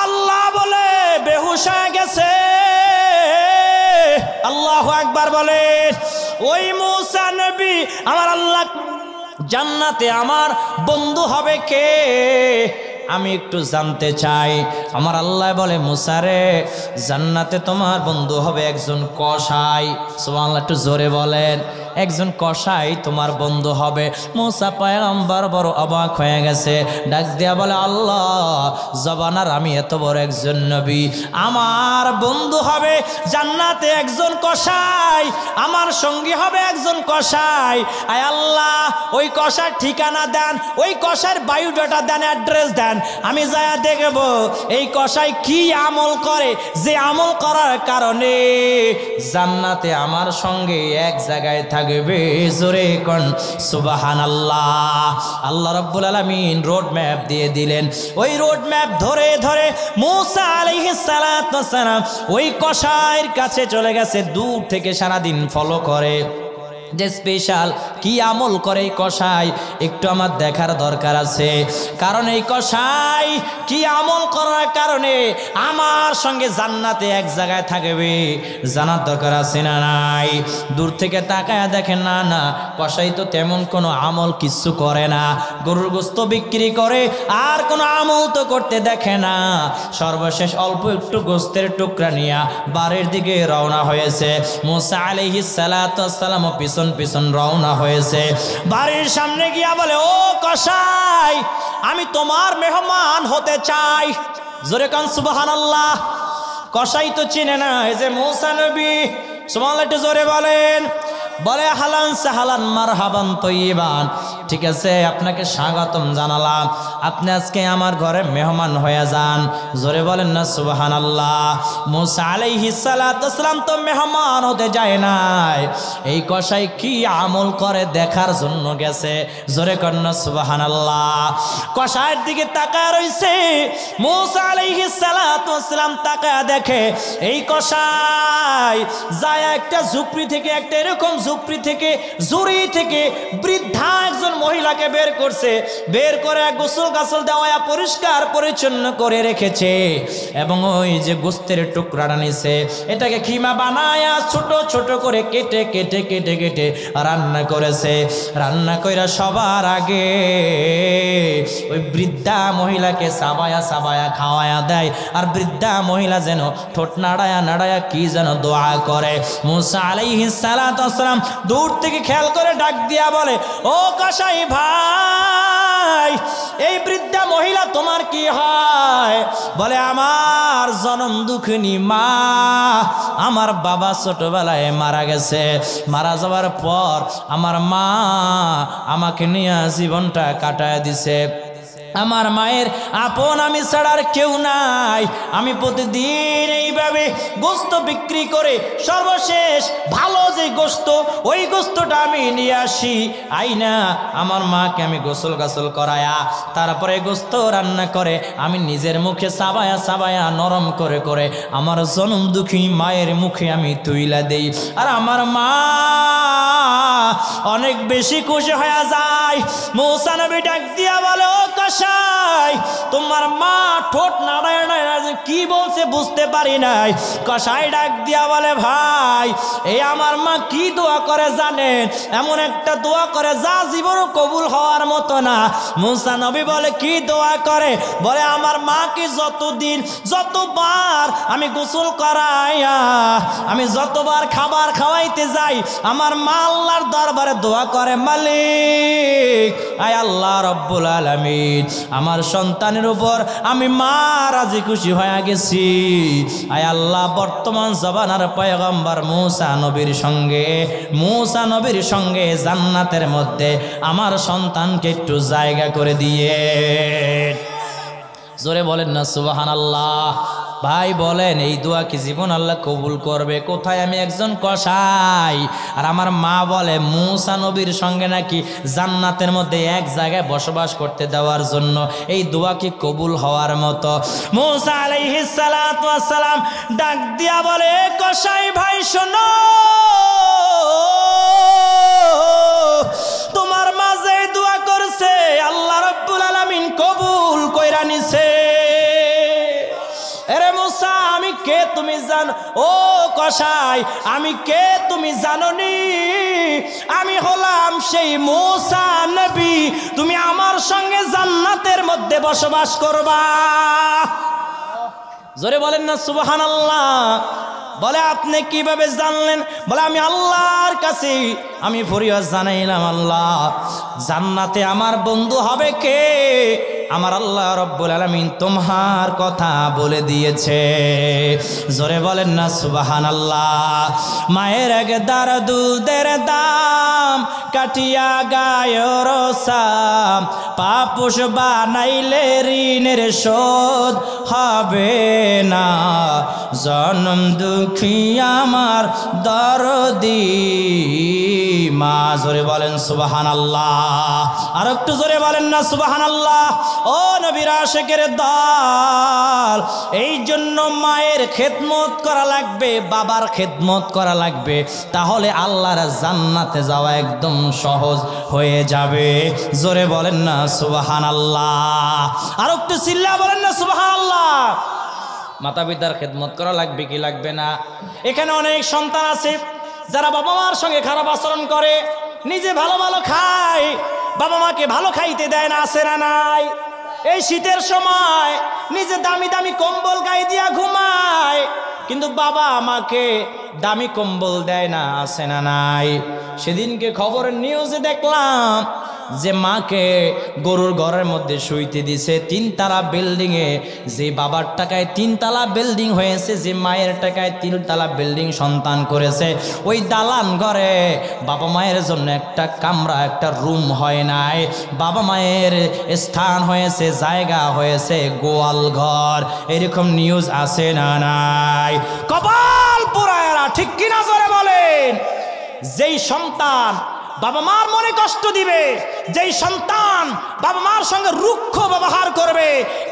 আল্লাহ বলে বেহুশ হয়ে গেছে। আল্লাহু আকবার বলেন। ওই মুসা নবী, আমার আল্লাহ জান্নাতে আমার বন্ধু হবে কে? আমি একটু জানতে চাই। আমার আল্লাহ বলে, মুসা রে, জান্নাতে তোমার বন্ধু হবে একজন কসাই। সুবহানাল্লাহ, একটু জোরে বলেন। একজন কসাই তোমার বন্ধু হবে। মুসা পয়গম্বর বড় অবাক হয়ে গেছে, ডাক দিয়া বলে, আল্লাহ জবানার আমি এত বড় একজন নবী, আমার বন্ধু হবে জান্নাতে একজন কসাই, আমার সঙ্গী হবে একজন কসাই। আয় আল্লাহ, ওই কসার ঠিকানা দেন, ওই কসার বায়োডাটা দেন, অ্যাড্রেস দেন, আমি যায়া দেখব এই কসাই কি আমল করে, যে আমল করার কারণে জান্নাতে আমার সঙ্গে এক জায়গায় থাকবে। থাকবে। জোরে কোন সুবহানাল্লাহ। আল্লাহ রাব্বুল আলামিন রোড ম্যাপ দিয়ে দিলেন। ওই রোড ম্যাপ ধরে ধরে মূসা আলাইহিস সালাতু ওয়াস সালাম ওই কসাইয়ের কাছে চলে গেছে, দূর থেকে সারাদিন ফলো করে যে স্পেশাল কি আমল করে এই কসাই, একটু আমার দেখার দরকার আছে। কারণ এই কসাই কি আমল করার কারণে আমার সঙ্গে জান্নাতে এক জায়গায় থাকবে, জানার দরকার আছে না নাই? দূর থেকে তাকায় দেখেন, না না, কসাই তো তেমন কোনো আমল কিচ্ছু করে না, গরুর গোস্ত বিক্রি করে, আর কোনো আমল তো করতে দেখে না। সর্বশেষ অল্প একটু গোস্তের টুকরা নিয়ে বাড়ির দিকে রওনা হয়েছে। মূসা আলাইহিস সালাতু ওয়াস সালাম পিছন পিছন রওনা হয়েছে। বাড়ির সামনে গিয়া বলে, ও কসাই, আমি তোমার মেহমান হতে চাই। জোরে কান সুবহানাল্লাহ। কসাই তো চিনে না এই যে মূসা নবী। সুবহানাল্লাহ একটু জোরে বলেন। বলে, হালান সাহালান মারহাবান তয়্যিবান, ঠিক আছে, আপনাকে স্বাগতম জানালাম, আপনি আজকে আমার ঘরে মেহমান হয়ে যান। জোরে বলেন না সুবহানাল্লাহ। মূসা আলাইহিস সালাতু ওয়াস সালাম তো মেহমান হতে যায় নাই, এই কসাই কি আমল করে দেখার জন্য গেছে। জোরে কর না সুবহানাল্লাহ। কসাইয়ের দিকে তাকায় রইছে। মূসা আলাইহিস সালাতু ওয়াস সালাম তাকায় দেখে এই কসাই যায় একটা ঝুপড়ি থেকে, একটা এরকম ঝুপড়ি থেকে, জুড়ি থেকে বৃদ্ধা একজন মহিলাকে বের করছে। বের করে গোসল গাছল দেওয়া পরিষ্কার পরিচ্ছন্ন করে রেখেছে, এবং ওই যে গোস্তের টুকরাটা নিছে এটাকে খিমা বানায়া ছোট ছোট করে কেটে কেটে কেটে কেটে রান্না করেছে। রান্না কইরা সবার আগে ওই বৃদ্ধা মহিলাকে সাবায়া সাবায়া খাওয়ায়া দেয়, আর বৃদ্ধা মহিলা যেন ঠোঁট নাড়ায়া নাড়ায়া কি যেন দোয়া করে। মূসা আলাইহিস সালাতু ওয়াস সালাম দূর থেকে খেয়াল করে ডাক দিয়া বলে, ও কসাই ভাই, এই বৃদ্ধা মহিলা তোমার কি হয়? বলে, আমার জনম দুঃখিনী মা, আমার বাবা ছোটবেলায় মারা গেছে, মারা যাওয়ার পর আমার মা আমাকে নিয়ে জীবনটা কাটায় দিছে। আমার মায়ের আপন আমি ছাড়ার কেউ নাই। আমি প্রতিদিন এইভাবে গোস্ত বিক্রি করে সর্বশেষ ভালো যে গোস্ত, ওই গোস্তটা আমি নিয়ে আসি, আইনা আমার মাকে আমি গোসল গাছল করায়া তারপরে গোস্ত রান্না করে আমি নিজের মুখে সাবায়া সাবায়া নরম করে করে আমার জনম দুঃখী মায়ের মুখে আমি তুইলা দেই। আর আমার মা অনেক বেশি খুশি হয়ে যায়। মূসা নবী ডাক দিয়া বলে, ও কসাই, তোমার মা ঠোঁট নাড়ায় নাড়ায় কি বলছে বুঝতে পারি নাই। কসাই ডাক দিয়া বলে, ভাই, এই আমার মা কি দোয়া করে জানেন? এমন একটা দোয়া করে যা জীবন কবুল হওয়ার মতো না। মূসা নবী বলে, কি দোয়া করে? বলে, আমার মাকে যতদিন যতবার আমি গোসল করাইয়া আমি যতবার খাবার খাওয়াইতে যাই, আমার মা আল্লাহর দরবারে দোয়া করে, মালিক আয় আল্লাহ রব্বুল আলামিন, আমার সন্তানের উপর আমি মা রাজি খুশি হয়ে গেছি। আয় আল্লাহ, বর্তমান জমানার পয়গম্বর মূসা নবীর সঙ্গে জান্নাতের মধ্যে আমার সন্তানকে একটু জায়গা করে দিয়ে। জোরে বলেন না সুবহানাল্লাহ। ভাই বলেন, এই দোয়া কি জীবন আল্লাহ কবুল করবে? কোথায় আমি একজন কসাই, আর আমার মা বলে মূসা নবীর সঙ্গে নাকি জান্নাতের মধ্যে এক জায়গায় বসবাস করতে দেওয়ার জন্য এই দোয়া কি কবুল হওয়ার মতো? মূসা আলাইহিস সালাতু ওয়াস সালাম ডাক দিয়া বলে, কসাই ভাই শোনো, তোমার মা যে দোয়া করছে আল্লাহ রাব্বুল আলামিন কবুল কইরা নিছে। এরে মূসা, আমি কে তুমি জানো? ও কসাই, আমি কে তুমি জানোনি? আমি হলাম সেই মূসা নবী, তুমি আমার সঙ্গে জান্নাতের মধ্যে বসবাস করবা। জোরে বলেন না সুবহানাল্লাহ। বলে, আপনি কিভাবে জানলেন? বলে, আমি আল্লাহর কাছে আমি ফরিয়াদ জানাইলাম, আল্লাহ, জান্নাতে আমার বন্ধু হবে কে? আমার আল্লাহ রব্বুল আলামিন তোমার কথা বলে দিয়েছে। জোরে বলেন না সুবহানাল্লাহ। মায়ের এক দার দুধের দাম কাটিয়া গায়ের সাম পাপুষ বানাইলে ঋণের শোধ হবে না জনম দুঃখী আমার দরদি মা জোরে বলেন সুবহানাল্লাহ আর একটু জোরে বলেন না সুবহানাল্লাহ ও নবীর আশিকের দল এই জন্য মায়ের খেদমত করা লাগবে বাবার খেদমত করা লাগবে তাহলে আল্লাহর জান্নাতে যাওয়া একদম সহজ হয়ে যাবে জোরে বলেন না সুবহানাল্লাহ আর একটু চিল্লা বলেন না সুবহানাল্লাহ মাতা পিতার খেদমত করা লাগবে কি লাগবে না এখানে অনেক সন্তান আছে যারা বাবা মার সঙ্গে খারাপ আচরণ করে নিজে ভালো ভালো খায় বাবা মাকে ভালো খাইতে দেয় না আছে না নাই এই শীতের সময় নিজে দামি দামি কম্বল গায়ে দিয়া ঘুমায় কিন্তু বাবা আমাকে দামি কম্বল দেয় না আছে না নাই সেদিনকে খবরের নিউজে দেখলাম যে মাকে গরুর ঘরের মধ্যে শুইতে দিছে 3 তলা বিল্ডিং এ যে বাবার টাকায় 3 তলা বিল্ডিং হয়েছে যে মায়ের টাকায় 3 তলা বিল্ডিং সন্তান করেছে ওই দালান ঘরে বাবা মায়ের জন্য একটা কামরা একটা রুম হয় নাই বাবা মায়ের স্থান হয়েছে জায়গা হয়েছে গোয়াল ঘর এরকম নিউজ আছে না নাই কপাল পোড়ায়রা ঠিক কিনা জোরে বলেন যেই সন্তান বাবা মার মনে কষ্ট দিবে যেই সন্তান বাবা মার সঙ্গে রুক্ষ ব্যবহার করবে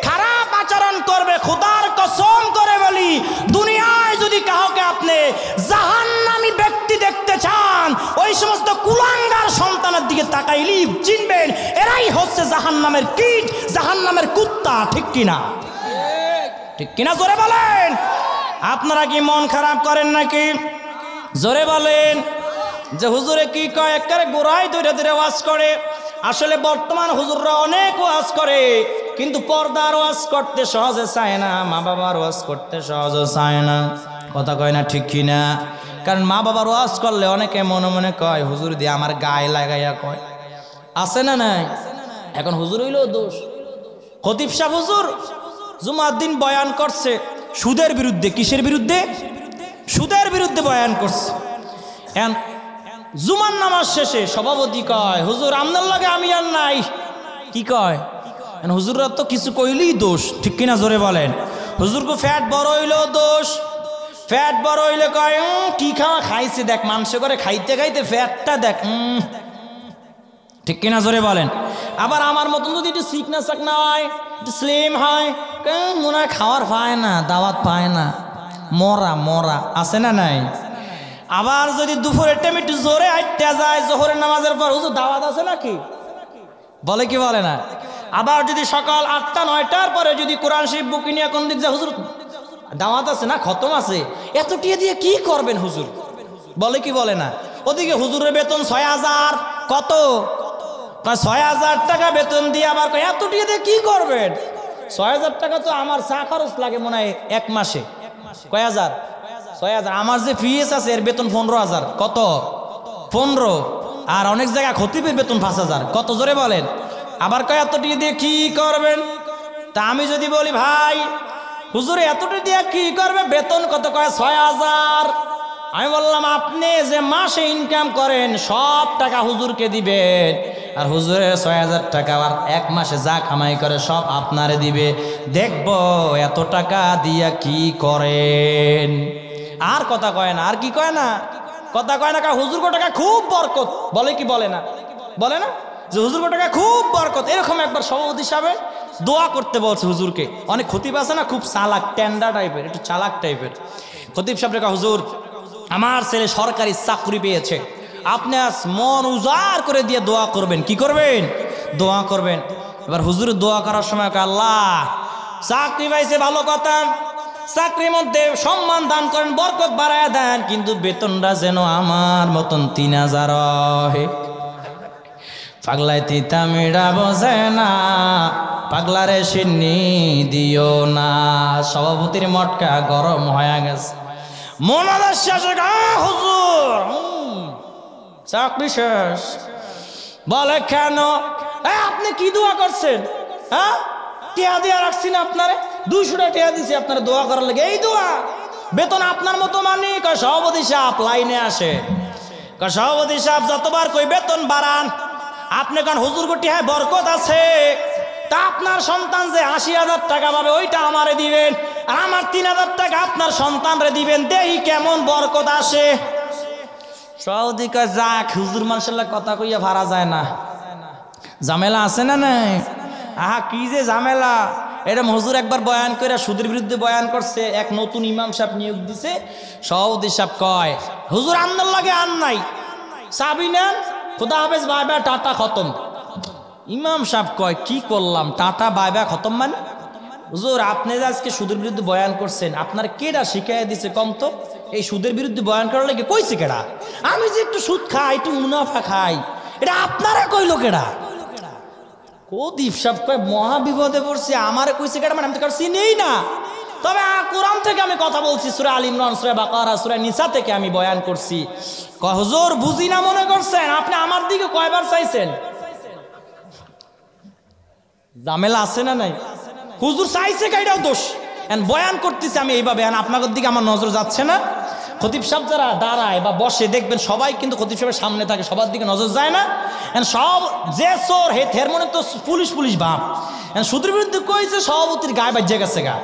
খারাপ আচরণ করবে খোদার কসম করে বলি দুনিয়ায় যদি কাউকে আপনি জাহান্নামী ব্যক্তি দেখতে চান ওই সমস্ত কুলাঙ্গার সন্তানের দিকে তাকাইলি চিনবেন এরাই হচ্ছে জাহান্নামের কীট জাহান্নামের কুত্তা ঠিক কিনা ঠিক কিনা জোরে বলেন আপনারা কি মন খারাপ করেন নাকি জোরে বলেন যে হুজুরে কি কয় একবারে গোড়ায় ধরে ধরে ওয়াজ করে আসলে বর্তমান হুজুররা অনেক ওয়াজ করে কিন্তু পর্দার ওয়াজ করতে সহজে চায় না মা বাবার ওয়াজ করতে সহজে চায় না কথা কয় না ঠিক কিনা কারণ মা বাবার ওয়াজ করলে অনেকে মনে মনে কয় হুজুর দিয়ে আমার গায়ে লাগাইয়া কয় আছে না নাই এখন হুজুর হইল দোষ খতিব সাহেব হুজুর জুমার দিন বয়ান করছে সুদের বিরুদ্ধে কিসের বিরুদ্ধে সুদের বিরুদ্ধে বয়ান করছে জুমার নামাজ শেষে সভাপতি কয় হুজুর আমনার লাগে আমি আর নাই কি কয় হুজুররা তো কিছু কইলেই দোষ ঠিক কিনা জোরে বলেন হুজুরকে ফ্যাট বড় হইলেও দোষ ফ্যাট বড় হইলে কয় কি খাওয়া খাইছে দেখ মাংস করে খাইতে খাইতে ফ্যাটটা দেখ ঠিক কিনা জোরে বলেন আবার আমার মতন যদি একটু সিকনা সাকনা হয় একটু স্লিম হয় মনে হয় খাওয়ার পায় না দাওয়াত পায় না মরা মরা আছে না নাই আবার যদি দুপুরের টাইম একটু জোরে আইটা যায় জোহরের নামাজের পর হুজুর দাওয়াত আছে নাকি বলে কি বলে না আবার যদি সকাল 8টা 9টার পরে যদি কোরআন শরীফ বুক নিয়ে কোন দিক যায় হুজুর দাওয়াত আছে না খতম আছে এত টিয়া দিয়ে কি করবেন হুজুর বলে কি বলে না ওদিকে হুজুরের বেতন 6000 কত 6000 টাকা বেতন দিয়ে আবার এত টিয়া দিয়ে কি করবেন 6000 টাকা তো আমার চা খরচ লাগে মনে হয় 1 মাসে কয় হাজার 6000 আমার যে ফিএস আছে এর বেতন 15000 কত 15 আর অনেক জায়গায় খতিবের বেতন 5000 কত জোরে বলেন আবার কয় এতটি দিয়ে কি করবেন তা আমি যদি বলি ভাই হুজুর এতটি দিয়ে কি করবে বেতন কত কয় 6000 আমি বললাম আপনি যে মাসে ইনকাম করেন সব টাকা হুজুরকে দিবেন আর হুজুরের 6000 টাকা আর 1 মাসে যা কামাই করে সব আপনারে দিবে দেখব এত টাকা দিয়া কি করেন আর কথা কয় না আর কি কয় না কথা কয় না হুজুর গো টাকা খুব বরকত বলে কি বলে না যে হুজুর গো টাকা খুব বরকত এরকম একবার সভাপতি সাহেব দোয়া করতে বলছে হুজুরকে অনেক খতিব আছে না খুব চালাক টেন্ডা টাইপের একটু চালাক টাইপের খতিব সাহেব রেখা হুজুর আমার ছেলে সরকারি চাকরি পেয়েছে আপনি আজ মন উজাড় করে দিয়ে দোয়া করবেন কি করবেন দোয়া করবেন এবার হুজুরের দোয়া করার সময় আল্লাহ চাকরি পাইছে ভালো কথা চাকরির মধ্যে সম্মান দান করেন বরকত বাড়ায় দেন কিন্তু বেতনটা যেন আমার মতন 3000 হয় পাগলাই তিতা মিড়া বোঝে না পাগলারে সিন্নি দিও না সভাপতির মটকা গরম হয়ে গেছে মনাদার শেষে হুজুর চাকরি শেষ বলে কেন আপনি কি দোয়া করছেন হ্যাঁ টিয়া দিয়া রাখছি না আপনারে 200 টাকা টিয়া দিছি আপনারা দোয়া করার লাগে এই দোয়া বেতন আপনার মতো মানে সভাপতি সাহেব লাইনে আসে সভাপতি সাহেব যতবার কই বেতন বাড়ান, আপনি কারণ হুজুর গুটি হ্যাঁ বরকত আছে, তা আপনার সন্তান যে ৮০,০০০ টাকা পাবে ওইটা আমারে দিবেন, আর আমার ৩,০০০ টাকা আপনার সন্তানরে দিবেন, দেই কেমন বরকত আসে। সভাপতি কয় যাক হুজুর মাশাআল্লাহ কথা কইয়া ভাড়া যায় না, ঝামেলা আছে না নাই? আহা কি যে ঝামেলা, এরকম হুজুর একবার বয়ান করে সুদের বিরুদ্ধে বয়ান করছে, এক নতুন ইমাম সাহেব নিয়োগ দিছে। সভাপতি সাহেব কয় হুজুর আপনার লাগে আর নাই, চাবি নেন, খুদা হাফেজ, বাই বাই, টাটা, খতম। ইমাম সাহেব কয় কি করলাম, টাটা বাই বাই খতম মানে? হুজুর আপনি যে আজকে সুদের বিরুদ্ধে বয়ান করছেন, আপনার কেডা শিখাইয়া দিছে কম তো? এই সুদের বিরুদ্ধে বয়ান করার লাগে কইছে কেডা? আমি যে একটু সুদ খাই, একটু মুনাফা খাই, এটা আপনারা কইলো কেডা? প্রদীপ সাহেব কয় মহা বিপদে পড়ছে, আমারে কইছে কেডা মানে আমি তো কারো চিনিই না। তবে কোরআন থেকে আমি কথা বলছি, সূরা আল ইমরান, সূরা বাকারা, সূরা নিসা থেকে আমি বয়ান করছি। কয় হুজুর বুঝি না মনে করছেন, আপনি আমার দিকে কয়বার চাইছেন? ঝামেলা আছে না নাই? হুজুর চাইছে কাইটাও দোষ, বয়ান করতেছে আমি এইভাবে, আপনাদের দিকে আমার নজর যাচ্ছে না। খতিব সাহেব যারা দাঁড়ায় বা বসে দেখবেন সবাই কিন্তু খতিব সাহেবের সামনে থাকে, সবার দিকে নজর যায় না। সব যে চোর হে থের মনে তো পুলিশ পুলিশ ভাব। সুদের বিরুদ্ধে কইছে, সভাপতির গায়ে বাজ্যে গেছে গা।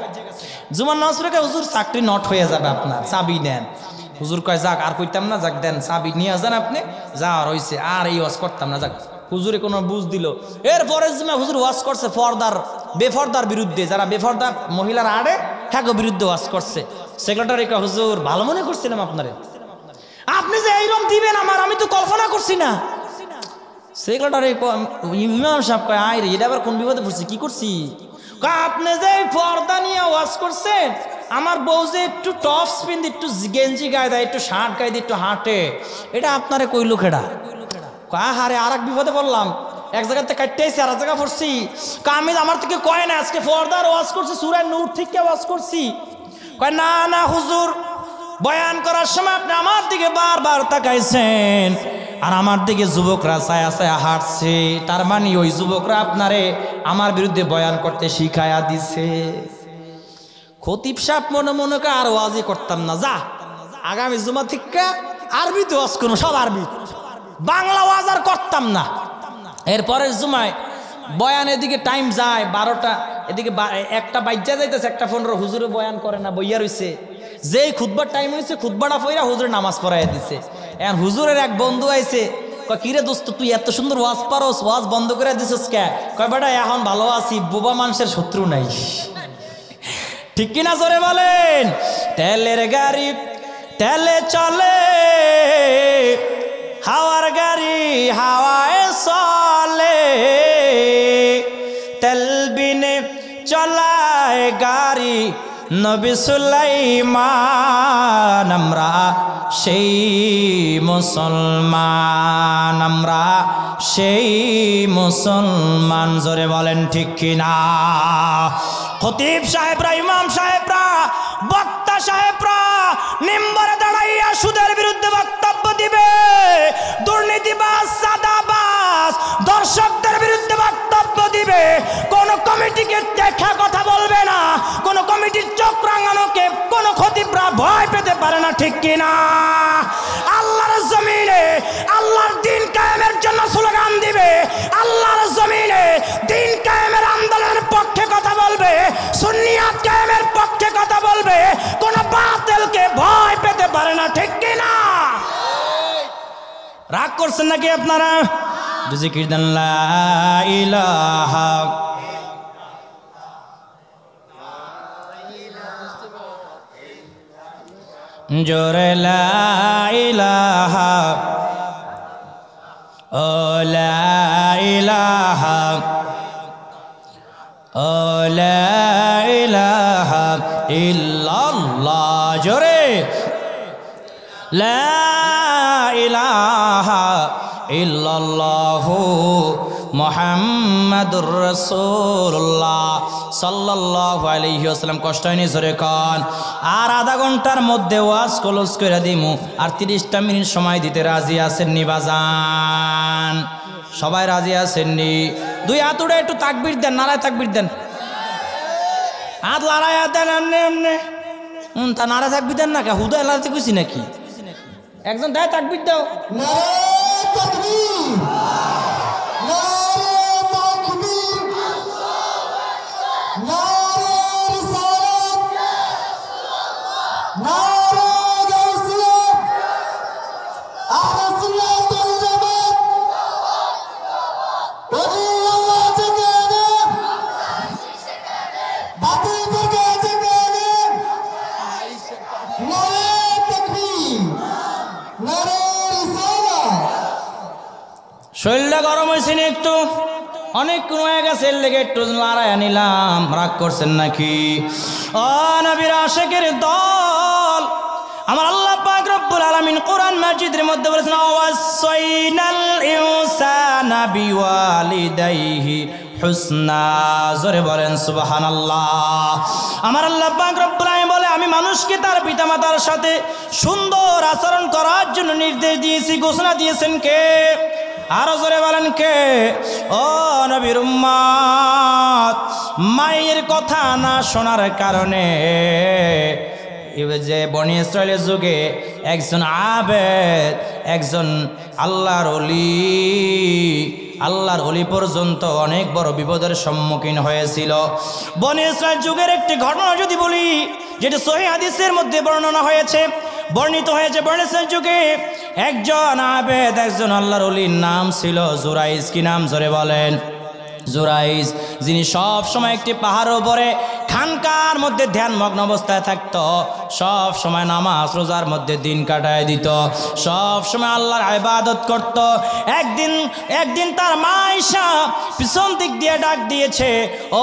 জুমার নামাজ পড়ে হুজুর চাকরি নট হয়ে যাবে আপনার, চাবি নেন। হুজুর কয় যাক আর কইতাম না, যাক দেন চাবি নিয়ে যান আপনি, যা রইছে আর এই ওয়াজ করতাম না, যাক। হুজুরে কোনো বুঝ দিল। এরপরে হুজুর ওয়াজ করছে বেফরদার বিরুদ্ধে, যারা বেফরদার মহিলার আড়ে হ্যাঁ বিরুদ্ধে ওয়াজ করছে। সেক্রেটারি কয় হুজুর ভালো মনে করছিলাম আপনারে, আপনি যে এইরকম দিবেন আমার আমি তো কল্পনা করছি না। সেক্রেটারি ইমাম সাহেব কয় আয় রে, এটা আবার কোন বিপদে পড়ছি, কি করছি? আপনি যে পর্দা নিয়ে ওয়াজ করছেন, আমার বউ যে একটু টপ স্পিন, একটু গেঞ্জি গায়ে দেয়, একটু শার্ট গায়ে দিয়ে একটু হাঁটে, এটা আপনারে কইলো খেড়া? হারে আর এক বিপদে পড়লাম, এক জায়গাতে কাটতেছি আর এক জায়গা পড়ছি। আমি আমার থেকে কয় না আজকে পর্দার ওয়াজ করছি, সূরা নূর থেকে ওয়াজ করছি। কয় না না হুজুর, বয়ান করার সময় আপনি আমার দিকে বারবার তাকাইছেন, আর আমার দিকে যুবকরা ছায়া ছায়া হাঁটছে, তার মানে ওই যুবকরা আপনারে আমার বিরুদ্ধে বয়ান করতে শিখায়া দিছে। খতিব সাহেব মনে মনে করে আর ওয়াজই করতাম না, যা আগামী জুমা থেকে আরবিতে ওয়াজ করবো, সব আরবি, বাংলা ওয়াজ আর করতাম না। এরপরের জুমায় বয়ান এদিকে টাইম যায় 12টা, এদিকে 1টা বাজ্যা যাইতেছে, 1:15, হুজুরে বয়ান করে না, বইয়া রইছে। যেই খুতবার টাইম হয়েছে খুতবাটা পড়া হুজুরে নামাজ পড়াই দিছে। এখন হুজুরের এক বন্ধু আইছে, কয় কিরে দোস্ত তুই এত সুন্দর ওয়াজ পারোস, ওয়াজ বন্ধ করে দিছিস কে? কয় বেটা এখন ভালো আছি, বোবা মানুষের শত্রু নাই। ঠিক কিনা জোরে বলেন? তেলের গাড়ি তেলে চলে, হাওয়ার গাড়ি হাওয়ায় চলে, তেল বিনে চলায় গাড়ি নবী সুলাইমান। আমরা সেই মুসলমান, আমরা সেই মুসলমান, জোরে বলেন ঠিক কিনা? খতিব সাহেবরা, ইমাম সাহেবরা, বক্তা সাহেবরা মিম্বরে দাঁড়াইয়া সুদের বিরুদ্ধে বক্তব্য দিবে, দুর্নীতিবাজ, সাদাবাজ দর্শকদের বিরুদ্ধে বক্তব্য দিবে। কোন কমিটিকে দেখা কথা বলবে না, কোন কমিটির চোখ রাঙানোকে কোন খতিবরা ভয় পেতে পারে না, ঠিক কিনা? আল্লাহর জমিনে আল্লাহর দিন কায়েমের জন্য স্লোগান দিবে, আল্লাহর জমিনে দিন কায়েমের আন্দোলনের পক্ষে কথা বলবে, সুন্নিয়াত কায়েমের পক্ষে কথা বলবে, কোন বাতিলকে ভয় পেতে পারে না, ঠিক কিনা? রাগ করছেন নাকি আপনারা? জিকির দেন লা ইলাহা জোরে লা ইলাহা, ও লা ইলাহা, ও লা ইলাহা ইল্লাল্লাহ, জোরে লা ইলাহা ইল্লাল্লাহু মুহাম্মাদুর রাসূলুল্লাহ সাল্লাল্লাহু আলাইহি ওয়াসাল্লাম। কষ্ট হয়নি? জোরে কন। আর আধা ঘন্টার মধ্যে ওয়াজ ক্লোজ করে দিমু, আর 30টা মিনিট সময় দিতে রাজি আছেন নি বাজান? সবাই রাজি আছেন নি? দুই হাত উড়ে একটু তাকবীর দেন, নারায় তাকবীর দেন, হাত লড়াইয়া দেন, এমনি এমনি তা নারায় তাকবীর দেন না, হুদা এলাতে কইছি নাকি? একজন দেয় তাকবীর দাও। নারে তাকবীর, নারে তাকবীর, নারে রিসালাত, নারে গাউসিয়া, আহলে সুন্নাত ওয়াল জামাত, আল্লাহ জাগানে, বাতিল থেকে জাগানে, নারে তাকবীর, নারে রিসালাত। শরীরটা গরম হয়েছে না একটু, অনেকক্ষণ হয়ে গেছে, এর লেগে একটু লড়াই নিলাম। রাগ করছেন নাকি? ও নবীর আশিকের দল, আমার আল্লাহ পাক রব্বুল আলামিন কোরআন মাজিদের মধ্যে বলেছেন, ওয়াসাইনাল ইনসানা বিওয়ালিদাইহি হুসনা। জোরে বলেন সুবহানাল্লাহ। আমার আল্লাহ পাক রব্বুল আলামিন বলে, আমি মানুষকে তার পিতামাতার সাথে সুন্দর আচরণ করার জন্য নির্দেশ দিয়েছি। ঘোষণা দিয়েছেন কে? আরো জোরে বলেন কে? ও নবীর উম্মত, মায়ের কথা না শোনার কারণে যে বনি ইসরায়েলের যুগে একজন আবেদ, একজন আল্লাহর ওলি পর্যন্ত অনেক বড় বিপদের সম্মুখীন হয়েছিল। বনি ইসরায়েল যুগের একটি ঘটনা যদি বলি, যেটা সহিহ হাদিসের মধ্যে বর্ণনা হয়েছে, বর্ণিত হয়েছে। বনি ইসরায়েল যুগে একজন আবেদ, একজন আল্লাহর ওলির নাম ছিল জুরাইজ। কি নাম? জোরে বলেন। জুরাইজ, যিনি সব সময় একটি পাহাড়ের উপরে খানকার মধ্যে ধ্যানমগ্ন অবস্থায় থাকতো, সব সময় নামাজ রোজার মধ্যে দিন কাটায় দিত, সব সময় আল্লাহর ইবাদত করত। একদিন তার মা আয়েশা পিছন দিক দিয়ে ডাক দিয়েছে,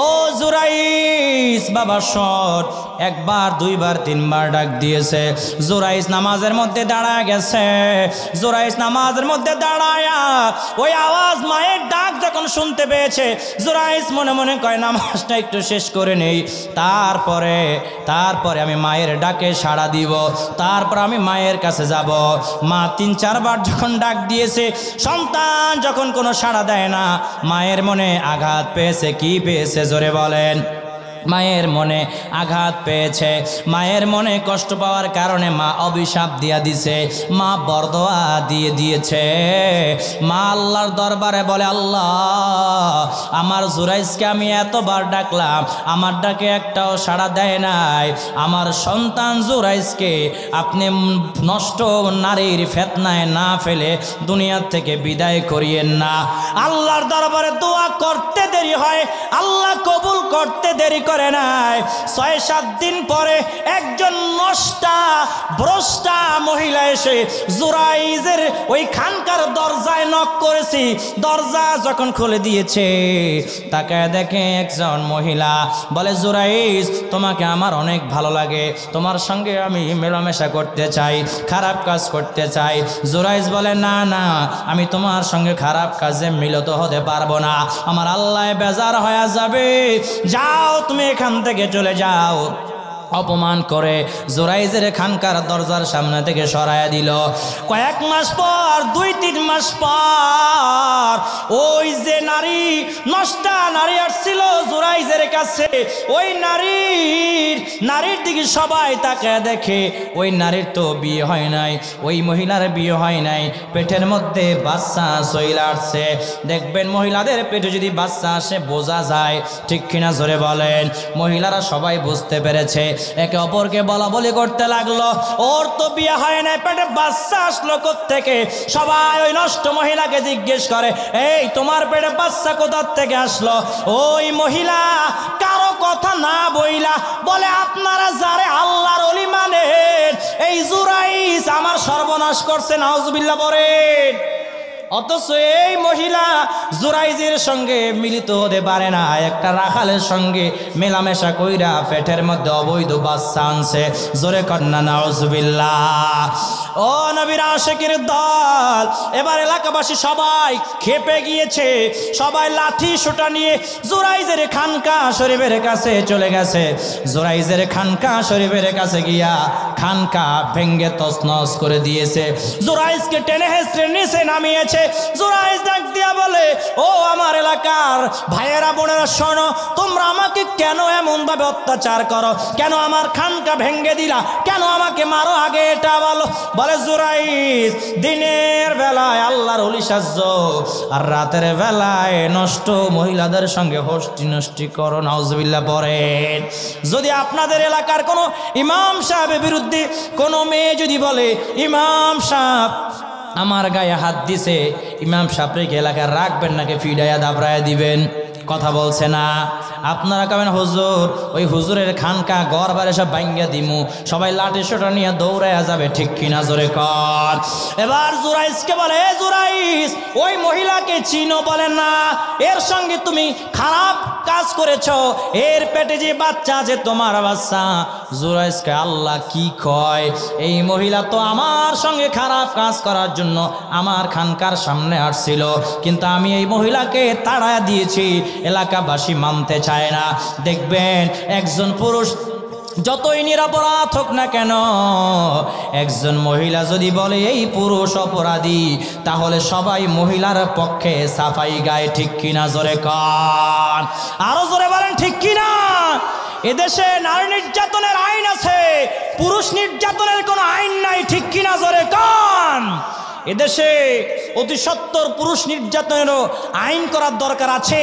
ও জুরাইজ বাবা শোন। একবার, দুইবার, তিনবার ডাক দিয়েছে। জুরাইজ নামাজের মধ্যে দাঁড়ায় গেছে। জুরাইজ নামাজের মধ্যে দাঁড়ায়া ওই আওয়াজ, মায়ের ডাক যখন শুনতে পেয়েছে, জুরাইজ মনে মনে কয়, নামাজটা একটু শেষ করে নেই, তারপরে আমি মায়ের ডাকে সাড়া দিব, তারপর আমি মায়ের কাছে যাব। মা 3-4 বার যখন ডাক দিয়েছে, সন্তান যখন কোনো সাড়া দেয় না, মায়ের মনে আঘাত পেয়েছে। কি পেয়েছে? জোরে বলেন। মায়ের মনে আঘাত পেয়েছে। মায়ের মনে কষ্ট পাওয়ার কারণে মা অভিশাপ দিয়া দিছে, মা বরদোয়া দিয়ে দিয়েছে। মা আল্লাহর দরবারে বলে, আল্লাহ, আমার জুরাইজকে আমি এতবার ডাকলাম, আমার ডাকে একটাও সাড়া দেয় নাই। আমার সন্তান জুরাইজকে আপনি নষ্ট নারীর ফেতনায় না ফেলে দুনিয়ার থেকে বিদায় করিয়েন না। আল্লাহর দরবারে দোয়া করতে দেরি হয়, আল্লাহ কবুল করতে দেরি করে নাই। 6-7 দিন পরে একজন নষ্টা ভ্রষ্টা মহিলা এসে জুরাইজের ওই খানকার দরজায় নক করেছি। দরজা যখন খুলে দিয়েছে, তাকায় দেখে একজন মহিলা। বলে, জুরাইজ, তোমাকে আমার অনেক ভালো লাগে, তোমার সঙ্গে আমি মেলামেশা করতে চাই, খারাপ কাজ করতে চাই। জুরাইজ বলে, না না, আমি তোমার সঙ্গে খারাপ কাজে মিলিত হতে পারবো না, আমার আল্লাহ বেজার হয়ে যাবে, যাও তুমি এখান থেকে চলে যাও। অপমান করে জুরাইজের খানকার দরজার সামনে থেকে সরাইয়া দিল। কয়েক মাস পর, 2-3 মাস পর, ওই যে নষ্টা নারী আসছিল জুরাইজের কাছে, ওই নারীর দিকে সবাই তাকে দেখে। ওই নারীর তো বিয়ে হয় নাই, ওই মহিলার বিয়ে হয় নাই, পেটের মধ্যে বাচ্চা চলে আসছে। দেখবেন মহিলাদের পেটে যদি বাচ্চা আসে বোঝা যায়, ঠিক কিনা? জোরে বলেন। মহিলারা সবাই বুঝতে পেরেছে, একে অপরকে বলা বলি করতে লাগলো, ওর তো বিয়ে হয় না, পেটে বাচ্চা আসলো কোত্থেকে? সবাই ওই নষ্ট মহিলাকে জিজ্ঞেস করে, এই তোমার পেটে বাচ্চা কোথার থেকে আসলো? ওই মহিলা কারো কথা না বইলা বলে, আপনারা যারে আল্লাহর ওলি মানেন, এই জুরাইজ আমার সর্বনাশ করছে, নাউজুবিল্লাহ বলেন। অথচ এই মহিলা জুরাইজের সঙ্গে মিলিত হতে পারে না, একটা রাখালের সঙ্গে মেলামেশা কইরা পেটের মধ্যে অবৈধ বাচ্চা আনছে। জোরে কন্যা নাউজুবিল্লাহ। ও নবীর আশিকের দল, এবার এলাকাবাসী সবাই খেপে গিয়েছে, সবাই লাঠি সোটা নিয়ে জুরাইজের খানকা শরীফের কাছে চলে গেছে। জুরাইজের খানকা শরীফের কাছে গিয়া খানকা ভেঙ্গে তছনছ করে দিয়েছে। জুরাইজকে টেনে হেঁচড়ে নিচে নামিয়েছে। জুরাইজ ডাক দিয়া বলে, ও আমার এলাকা এলাকার ভাইয়েরা বোনেরা শোনো, তোমরা আমাকে কেন এমন ভাবে অত্যাচার করো, কেন আমার খানকা ভেঙ্গে দিলা, কেন আমাকে মারো, আগে এটা বলো। বলে জুরাইস, দিনের বেলায় আল্লাহর ওলি সাজ্জ, আর রাতের বেলায় নষ্ট মহিলাদের সঙ্গে হোস্টি নষ্টি করো। নাউজুবিল্লাহ পড়েন। যদি আপনাদের এলাকার কোনো ইমাম সাহেবের বিরুদ্ধে কোনো মেয়ে যদি বলে ইমাম সাহেব আমার গায়ে হাত দিছে, ইমাম সাহেবকে এলাকায় রাখবেন নাকি ফিডাইয়া দাবড়াইয়া দিবেন? কথা বলছে না। আপনারা কেমন হুজুর, ওই হুজুরের খানকা ঘর বাড়ি সব ভাঙ্গা দিমু, সবাই লাঠি সোটা নিয়ে দৌড়াইয়া যাবে, ঠিক কিনা জোরে কর। এবার জুরাইসকে বলে, এ জুরাইস, ওই মহিলাকে চিনো? বলে না। এর সঙ্গে তুমি খারাপ কাজ করেছো, এর পেটে যে বাচ্চা আছে তোমার বাচ্চা। জুরাইসকে আল্লাহ কি কয়, এই মহিলা তো আমার সঙ্গে খারাপ কাজ করার জন্য আমার খানকার সামনে আসছিল, কিন্তু আমি এই মহিলাকে তাড়া দিয়েছি, এলাকাবাসী মানতে চায় না। দেখবেন একজন পুরুষ যতই নিরপরাধ হোক না কেন, একজন মহিলা যদি বলে এই পুরুষ অপরাধী, তাহলে সবাই মহিলার পক্ষে সাফাই গায়, ঠিক কিনা জোরে কান, আরো জোরে বলেন ঠিক কিনা। এদেশে নারী নির্যাতনের আইন আছে, পুরুষ নির্যাতনের কোনো আইন নাই, ঠিক কিনা জোরে কান। এদেশে অতি সত্বর পুরুষ নির্যাতনেরও আইন করার দরকার আছে।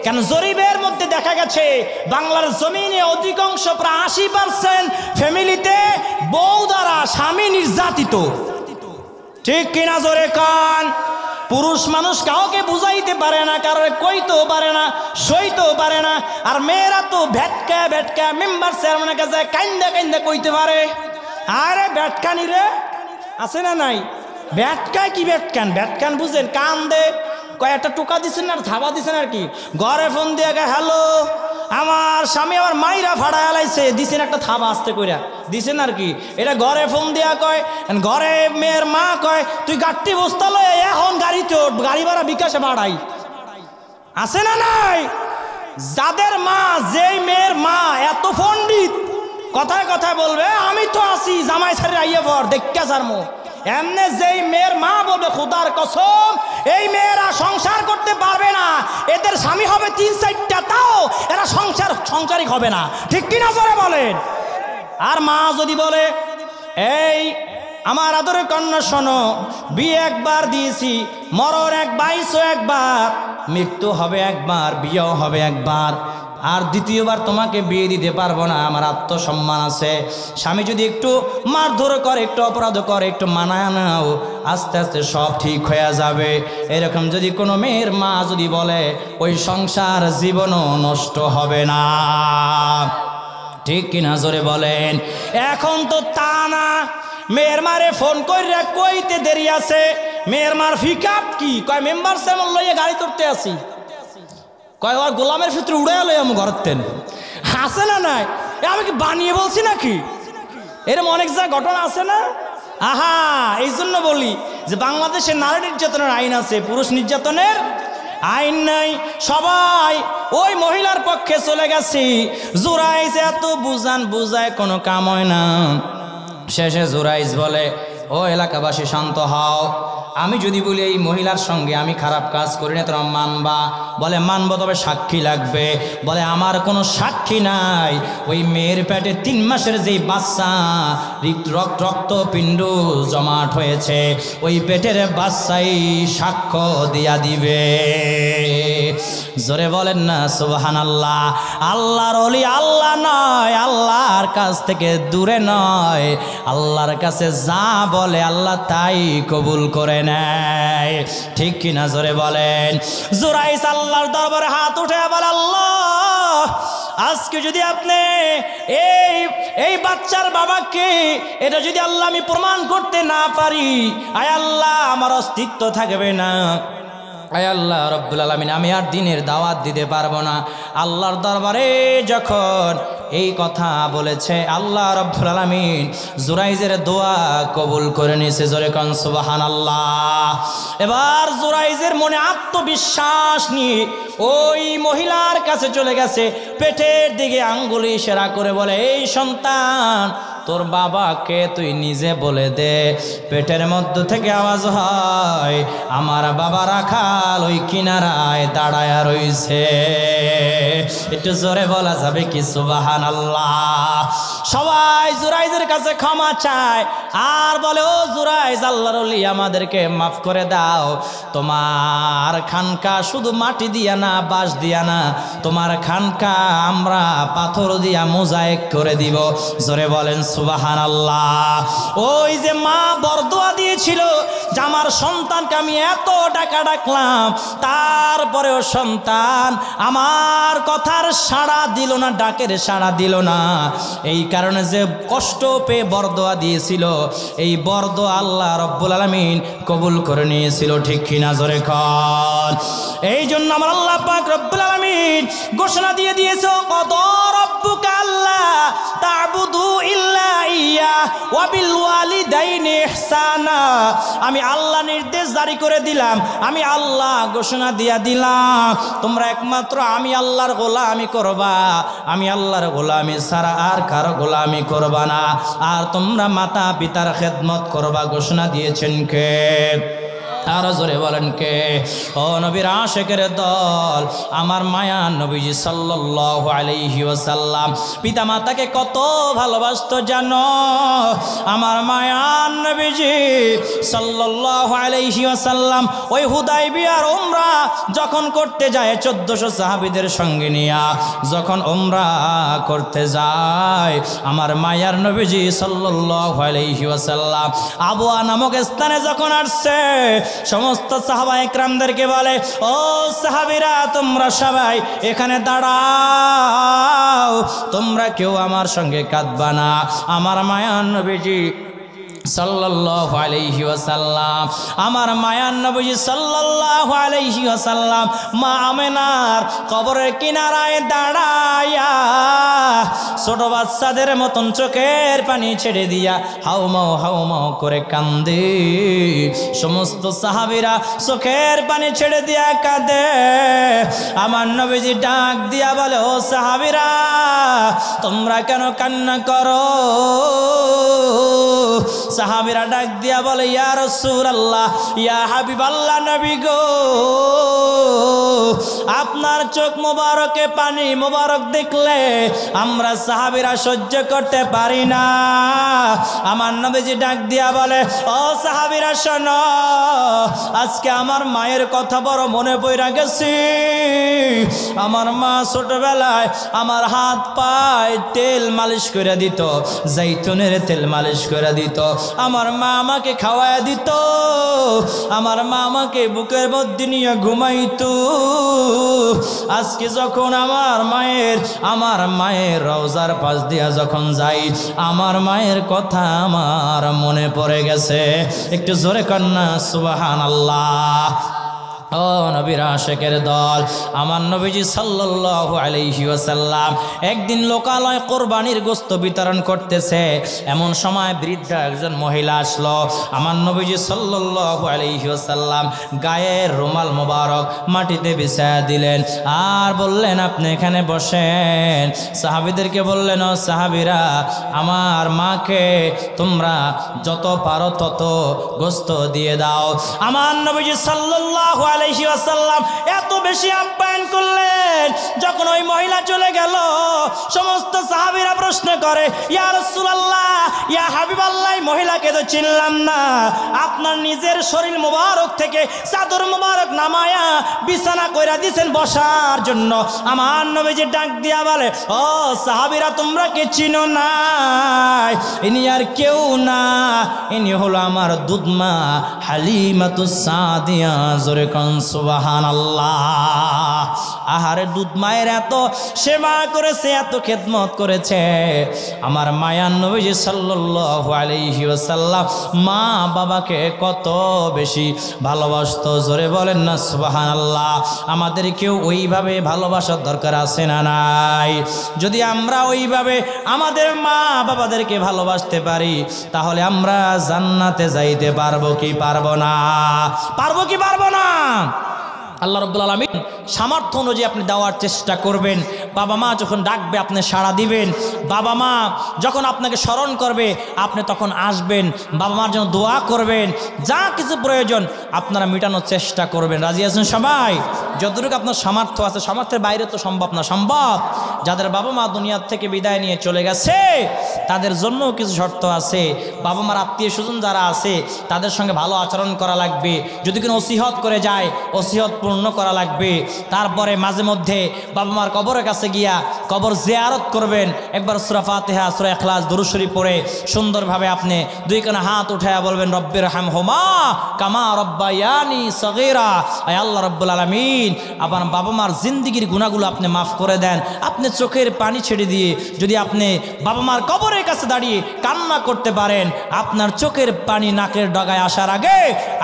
কেন জরিপের মধ্যে দেখা গেছে বাংলার জমিনে অধিকাংশ প্রায় 80% ফ্যামিলিতে বউ দ্বারা স্বামী নির্যাতিত, ঠিক কিনা জোরে কান। পুরুষ মানুষ কাউকে বুঝাইতে পারে না, কারো কইতেও পারে না, সইতেও পারে না, আর মেয়েরা তো ভেটকা ভেটকা মেম্বার চেয়ারম্যানের কাছে কাইন্দা কাইন্দা কইতে পারে। আরে ভেটকানি রে আছে না নাই? ব্যাটকায় কি ব্যাটকান, ব্যাটকান বুঝেন, কান দে কয়েকটা টোকা দিচ্ছেন আর ধাবা দিচ্ছেন আর কি। ঘরে ফোন দিয়ে হ্যালো আমার স্বামী আমার মাইরা ফাড়া এলাইছে, দিছেন একটা থাবা আসতে কইরা দিছেন আর কি। এটা ঘরে ফোন দিয়া কয়, ঘরে মেয়ের মা কয় তুই গাড়ি বস্তা লয় এখন গাড়িতে ওঠ, গাড়ি ভাড়া বিকাশে বাড়াই। আছে না নাই? যাদের মা, যেই মেয়ের মা এত পণ্ডিত, কথায় কথায় বলবে আমি তো আছি, জামাই ছাড়ি আইয়ে পর দেখা সারমো, এমনি যেই মেয়ের মা বলবে খোদার কসম এই মেয়েরা সংসার করতে পারবে না, এদের স্বামী হবে 3-4টা, তাও এরা সংসারিক হবে না, ঠিক কিনা জোরে বলেন। আর মা যদি বলে এই আমার আদরের কন্যা শোনো, বিয়ে একবার দিয়েছি, মরণ এক 22 একবার, মৃত্যু হবে একবার, বিয়েও হবে একবার, আর দ্বিতীয়বার তোমাকে বিয়ে দিতে পারবো না, আমার আত্মসম্মান আছে। স্বামী যদি একটু মারধর করে, একটু অপরাধ করে, একটু মানায় নাও, আস্তে আস্তে সব ঠিক হয়ে যাবে। এরকম যদি কোনো মেয়ের মা যদি বলে, ওই সংসার জীবনও নষ্ট হবে না, ঠিক কিনা জোরে বলেন। এখন তো তা না, মেয়ের মারে ফোন করে কইতে দেরি আছে, মেয়ের মার পিকআপ কি কয় মেম্বার সেমন লইয়ে গাড়ি করতে আসি, কয় ওর গোলামের ভিতরে উড়ে এলো আমি ঘরতেন, আছে না নাই? আমি কি বানিয়ে বলছি নাকি? এরকম অনেক জায়গায় ঘটনা আছে না? আহা, এই জন্য বলি যে বাংলাদেশে নারী নির্যাতনের আইন আছে, পুরুষ নির্যাতনের আইন নাই। সবাই ওই মহিলার পক্ষে চলে গেছি। জুরাইস এত বুঝায় কোনো কাম হয় না। শেষে জুরাইস বলে, ও এলাকাবাসী শান্ত হও, আমি যদি বলি এই মহিলার সঙ্গে আমি খারাপ কাজ করি না, তোমরা মানবা? বলে মানবো, তবে সাক্ষী লাগবে। বলে আমার কোনো সাক্ষী নাই, ওই মেয়ের পেটে 3 মাসের যেই বাচ্চা রক্তপিণ্ড জমাট হয়েছে, ওই পেটের বাচ্চাই সাক্ষ্য দিয়া দিবে। জোরে বলেন না সুবহানাল্লাহ। আল্লাহর ওলি আল্লাহ নয়, আল্লাহর কাছ থেকে দূরে নয়, আল্লাহর কাছে যা বলে আল্লাহ তাই কবুল করে নেয়, ঠিক কিনা জোরে বলেন। জুরাইস আল্লাহর দরবারে হাত উঠে বলে, আল্লাহ আজকে যদি আপনি এই বাচ্চার বাবাকে এটা যদি আল্লাহ আমি প্রমাণ করতে না পারি, আয় আল্লাহ আমার অস্তিত্ব থাকবে না। আয় আল্লাহ রব্বুল আলামিন, আমি আর দিনের দাওয়াত দিতে পারবো না। আল্লাহর দরবারে যখন এই কথা বলেছে, আল্লাহ রব্বুল আলামিন জুরাইজের দোয়া কবুল করে নিয়েছে। জোরে কোন সুবহানাল্লাহ। এবার জুরাইজের মনে আত্মবিশ্বাস নিয়ে ওই মহিলার কাছে চলে গেছে, পেটের দিকে আঙ্গুলি ইশারা করে বলে, এই সন্তান তোর বাবাকে তুই নিজে বলে দে। পেটের মধ্য থেকে আওয়াজ হয়, আমার বাবা রাখাল ওই কিনারায় দাঁড়ায় রইছে। একটু জোরে বলা যাবে কি সুবহানাল্লাহ? সবাই জুরাইজের কাছে ক্ষমা চায় আর বলে, ও জুরাইজ, আল্লাহর ওলি, আমাদেরকে মাফ করে দাও। তোমার খানকা শুধু মাটি দিয়া না, বাঁশ দিয়া না, তোমার খানকা আমরা পাথর দিয়া মোজায়েক করে দিব। জোরে বলেন সুবহানাল্লাহ। ওই যে মা বরদোয়া দিয়েছিল যে আমার সন্তানকে আমি এত টাকা ডাকলাম, তারপরেও সন্তান আমার কথার সাড়া দিল না, ডাকের সাড়া দিল না। এই কারণে যে কষ্ট পেয়ে বরদোয়া দিয়েছিল, এই বরদোয়া আল্লাহ রব্বুল আলামিন কবুল করে নিয়েছিল। ঠিক কিনা? জোরে কর। এই জন্য আমার আল্লাহ পাক রব্বুল আলামিন ঘোষণা দিয়ে দিয়েছে, কদা রাব্বুকা আল্লা তা'বুদু ইল্লা ইয়্যা ওয়া বিল ওয়ালিদাইনি ইহসানা। আমি আল্লাহ নির্দেশ জারি করে দিলাম, আমি আল্লাহ ঘোষণা দিয়া দিলাম, তোমরা একমাত্র আমি আল্লাহর গোলামি করবা, আমি আল্লাহর গোলামি ছাড়া আর কারো গোলামি করবা না, আর তোমরা মাতা পিতার খেদমত করবা। ঘোষণা দিয়েছেন কে? আর জোরে বলেন কে? ও নবীর আশিকের দল, আমার মায়া নবীজি সাল্লাল্লাহু আলাইহি ওয়াসাল্লাম পিতা মাতাকে কত ভালোবাসতো জানো? আমার মায়া নবীজি সাল্লাল্লাহু আলাইহি ওয়াসাল্লাম ওই হুদাইবিয়ার উমরা যখন করতে যায় 1400 সাহাবীদের সঙ্গে নিয়ে যখন উমরা করতে যায়, আমার মায়ার নবীজি সাল্লাল্লাহু আলাইহি ওয়াসাল্লাম আবওয়া নামক স্থানে যখন আসছে, সমস্ত সাহাবা একরামদেরকে বলে, ও সাহাবীরা, তোমরা সবাই এখানে দাঁড়াও, তোমরা কেউ আমার সঙ্গে কাঁদবা না। আমার মায়ার নবীজি সাল্লাল্লাহু আলাইহি ওয়াসাল্লাম, আমার মায়ার নবীজি সাল্লাল্লাহু আলাইহি ওয়াসাল্লাম মা আমেনার কবরের কিনারায় দাঁড়ায়া ছোট বাচ্চাদের মতন চোখের পানি ছেড়ে দিয়া হাউমাউ করে কান্দে। সমস্ত সাহাবীরা চোখের পানি ছেড়ে দিয়া কাঁদে। আমার নবীজি ডাক দিয়া বলে, ও সাহাবীরা, তোমরা কেন কান্না করো? সাহাবীরা ডাক দিয়া বলে, ইয়া রাসূলুল্লাহ, ইয়া হাবিবাল্লাহ, নবী গো, আপনার চোখ মোবারকে পানি মোবারক দেখলে আমরা সাহাবীরা সহ্য করতে পারি না। আমার নবীজি ডাক দিয়া বলে, ও সাহাবীরা শোনো, আজকে আমার মায়ের কথা বড় মনে পড়ে গেছে। আমার মা ছোটবেলায় আমার হাত পায়ে তেল মালিশ করে দিত, জাইতুনের তেল মালিশ করে দিত। আমার মা আমাকে খাওয়ায় দিত, আমার মা আমাকে বুকের মধ্যে নিয়ে ঘুমাইতো। আজকে যখন আমার মায়ের রওজার পাশ দিয়া যখন যাই, আমার মায়ের কথা আমার মনে পড়ে গেছে। একটু জোরে কন্যা সুবহানাল্লাহ। ও নবীর আশিকের দল, আমার নবীজি সাল্লাল্লাহু আলাইহি ওয়াসাল্লাম একদিন লোকালয় কোরবানির গোশত বিতরণ করতেছে। এমন সময় বৃদ্ধ একজন মহিলা আসলো। আমার নবীজি সাল্লাল্লাহু আলাইহি ওয়াসাল্লাম গায়ের রুমাল মোবারক মাটিতে বিছায়া দিলেন আর বললেন, আপনি এখানে বসেন। সাহাবীদেরকে বললেন, ও সাহাবীরা, আমার মাকে তোমরা যত পারো তত গোশত দিয়ে দাও। আমার নবীজি সাল্লাল্লাহু আলাইহি ওয়াসাল্লাম এত বেশি আপ্যায়ন করলেন, যখন ওই মহিলা চলে গেল, সমস্ত সাহাবীরা প্রশ্ন করে, ইয়া রাসূলুল্লাহ, ইয়া হাবিবাল্লাহ, মহিলাকে তো চিনলাম না, আপনার নিজের শরীর মোবারক থেকে চাদর মোবারক নামায়া বিছানা কইরা দিয়েছেন বসার জন্য। আমার নবীজি ডাক দিয়া বলে, ও সাহাবীরা, তোমরা কে চিনো না? ইনি আর কেউ না, ইনি হলো আমার দুধমা হালিমাতুস সাদিয়া। জোরে কোন সুবহানাল্লাহ। আহারে, দুধ মায়ের এত সেবা করেছে, এত খেদমত করেছে। আমার মায়ার নবীজি সাল্লাল্লাহু আলাইহি ওয়াসাল্লাম মা বাবাকে কত বেশি ভালোবাসতো। জোরে বলেন না সুবহানাল্লাহ। আমাদের কেউ ওইভাবে ভালোবাসার দরকার আছে না নাই? যদি আমরা ওইভাবে আমাদের মা বাবাদেরকে ভালোবাসতে পারি, তাহলে আমরা জান্নাতে যাইতে পারবো কি পারবো না? পারবো কি পারবো না? আল্লাহ রাব্বুল আলামিন সামর্থ্য অনুযায়ী আপনি দেওয়ার চেষ্টা করবেন। বাবা মা যখন ডাকবে আপনি সাড়া দিবেন, বাবা মা যখন আপনাকে স্মরণ করবে আপনি তখন আসবেন, বাবা মার জন্য দোয়া করবেন, যা কিছু প্রয়োজন আপনারা মেটানোর চেষ্টা করবেন। রাজি আছেন সবাই? যতটুকু আপনার সামর্থ্য আছে, সামর্থ্যের বাইরে তো সম্ভব না। সম্ভব যাদের বাবা মা দুনিয়ার থেকে বিদায় নিয়ে চলে গেছে তাদের জন্যও কিছু শর্ত আছে। বাবা মার আত্মীয় স্বজন যারা আছে তাদের সঙ্গে ভালো আচরণ করা লাগবে। যদি কোনো ওসিহত করে যায় ওসিহত পূর্ণ করা লাগবে। তারপরে মাঝে মধ্যে বাবা মার কবরের কাছে গিয়া কবর জিয়ারত করবেন। একবার সূরা ফাতিহা, সূরা ইখলাস, দুরূদ শরীফ পড়ে সুন্দরভাবে আপনি দুই কানা হাত উঠায়া বলবেন রব্বির হামহুমা কামা রব্বায়ানি সগীরা। আয় আল্লাহ রাব্বুল আলামিন আপনার বাবা মার জিন্দেগির গুনাহগুলো আপনি মাফ করে দেন। আপনি চোখের পানি ছেড়ে দিয়ে যদি আপনি বাবা মার কবরের কাছে দাঁড়িয়ে কান্না করতে পারেন, আপনার চোখের পানি নাকের ডগায় আসার আগে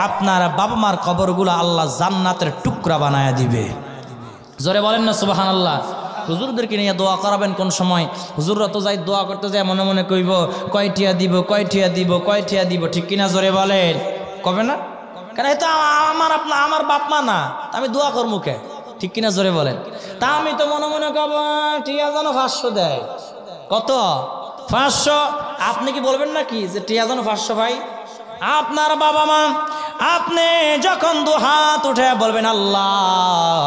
আপনার বাবা মার কবরগুলো আল্লাহ জান্নাতের টুকরা বানায়া দিবে। জোরে বলেন না সুবহানাল্লাহ। হুজুরদেরকে নিয়ে দোয়া করাবেন কোন সময়? হুজুররা তো যাই দোয়া করতে যায় মনে মনে কইব কয়টিয়া দিব, কয়টিয়া দিব, কয়টিয়া দিব, ঠিক কিনা? জোরে বলেন, কবে না? কেন এটা আমার বাপ মা না, আমি দোয়া করবো কে? ঠিক কিনা? জোরে বলেন। তা আমি তো মনে মনে কব টিয়া যেন 500 দেয়। কত? 500। আপনি কি বলবেন নাকি যে টিয়া যেন 500? ভাই আপনার বাবা মা আপনি যখন দু হাত উঠে বলবেন আল্লাহ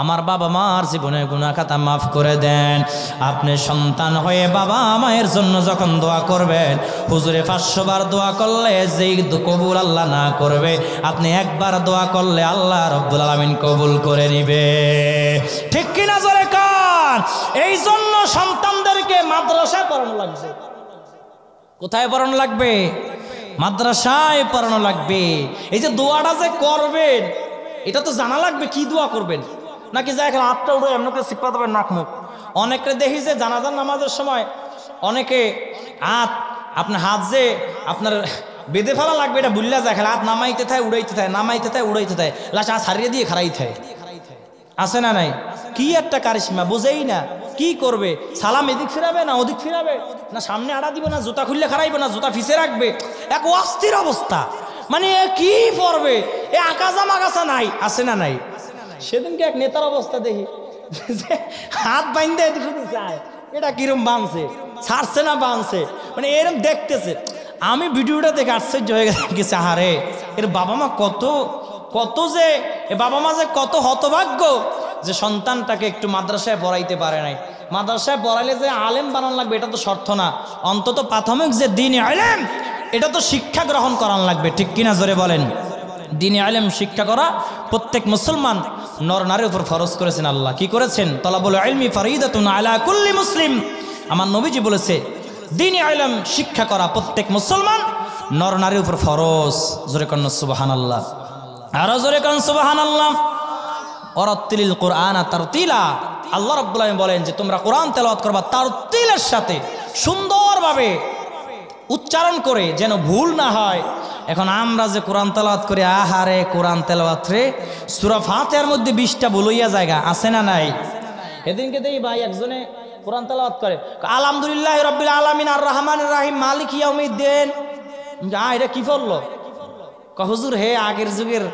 আমার বাবা মার জীবনের গুনাহ খাতা মাফ করে দেন, আপনি সন্তান হয়ে বাবা মায়ের জন্য যখন দোয়া করবেন, হুজুরে 500 বার দোয়া করলে যেই কবুল আল্লাহ না করবে, আপনি একবার দোয়া করলে আল্লাহ রাব্বুল আলামিন কবুল করে নিবে। ঠিক কিনা? জোরে কান। এই জন্য সন্তানদেরকে মাদ্রাসায় পড়ানো লাগবে। কোথায় পড়ানো লাগবে? মাদ্রাসায় পড়ানো লাগবে। এই যে দোয়াটা যে করবেন এটা তো জানা লাগবে কি দোয়া করবেন, নাকি যা এখন হাতটা উঠে এমন করে সিপা দেবেন নাক মুখ। অনেকে দেখি যে জানাজার নামাজের সময় অনেকে আপনার হাত যে আপনার বেঁধে ফেলা লাগবে এটা বুঝলা যায়, হাত নামাইতে থাকে উড়াইতে থাকে, নামাইতে থাকে উড়াইতে থাকে, লাস্ট হাত হারিয়ে দিয়ে খারাই থাকে। আছে না নাই? কি একটা কারিশমা বুঝেই না। কি করবে? সালাম এদিক ফিরাবে না ওদিক ফিরাবে, না সামনে আড়া দিবে, না জুতা খুললে খারাইবে, না জুতা ফিসে রাখবে। এক অস্থির অবস্থা। মানে কি পড়বে? এ আকাশা মাকাশা নাই। আছে না নাই? সেদিনকে এক নেতার অবস্থা দেখি হাত বাইন্দে এদিকে যায়, এটা কিরম বাঁধছে, ছাড়ছে না বাঁধছে, মানে এরম দেখতেছে। আমি ভিডিওটা দেখে আশ্চর্য হয়ে গেছে। আহারে এর বাবা মা কত যে বাবা মা যে কত হতভাগ্য যে সন্তানটাকে একটু মাদ্রাসায় পড়াইতে পারে নাই। মাদ্রাসায় পড়াইলে যে আলেম বানানো লাগবে এটা তো শর্ত না, অন্তত প্রাথমিক যে দ্বীনি ইলম এটা তো শিক্ষা গ্রহণ করান লাগবে। ঠিক কিনা? জোরে বলেন। দ্বীনি ইলম শিক্ষা করা প্রত্যেক মুসলমান নর নারীর উপর ফরজ করেছেন আল্লাহ। কি করেছেন? তালাবুল ইলমি ফরিদাতুন আলা কুল্লি মুসলিম। আমার নবীজি বলেছে দ্বীনি ইলম শিক্ষা করা প্রত্যেক মুসলমান নর নারীর উপর ফরজ। জোরে কন সুবহানাল্লাহ। আরো জোরে কন সুবহানাল্লাহ। ওয়ারাত্তিলিল কুরআনা তারতিলা। আল্লাহ রাব্বুল আলামিন বলেন যে তোমরা কোরআন তেলাওয়াত করবা তারতিলের সাথে, সুন্দরভাবে উচ্চারণ করে, যেন ভুল না হয়। এখন আমরা যে কোরআন তেলাওয়াত করি, আহারে কোরআন তেলাওয়াত রে সূরা ফাতিহার মধ্যে 20টা ভুল হইয়া জায়গা। আছে না নাই? এদিনকে দেখি ভাই একজনে কোরআন তেলাওয়াত করে আলহামদুলিল্লাহি রাব্বিল আলামিন আর রহমানির রহিম মালিক ইয়াউমিদ্দিন। এটা কি পড়লো? হুজুর হে আগের যুগের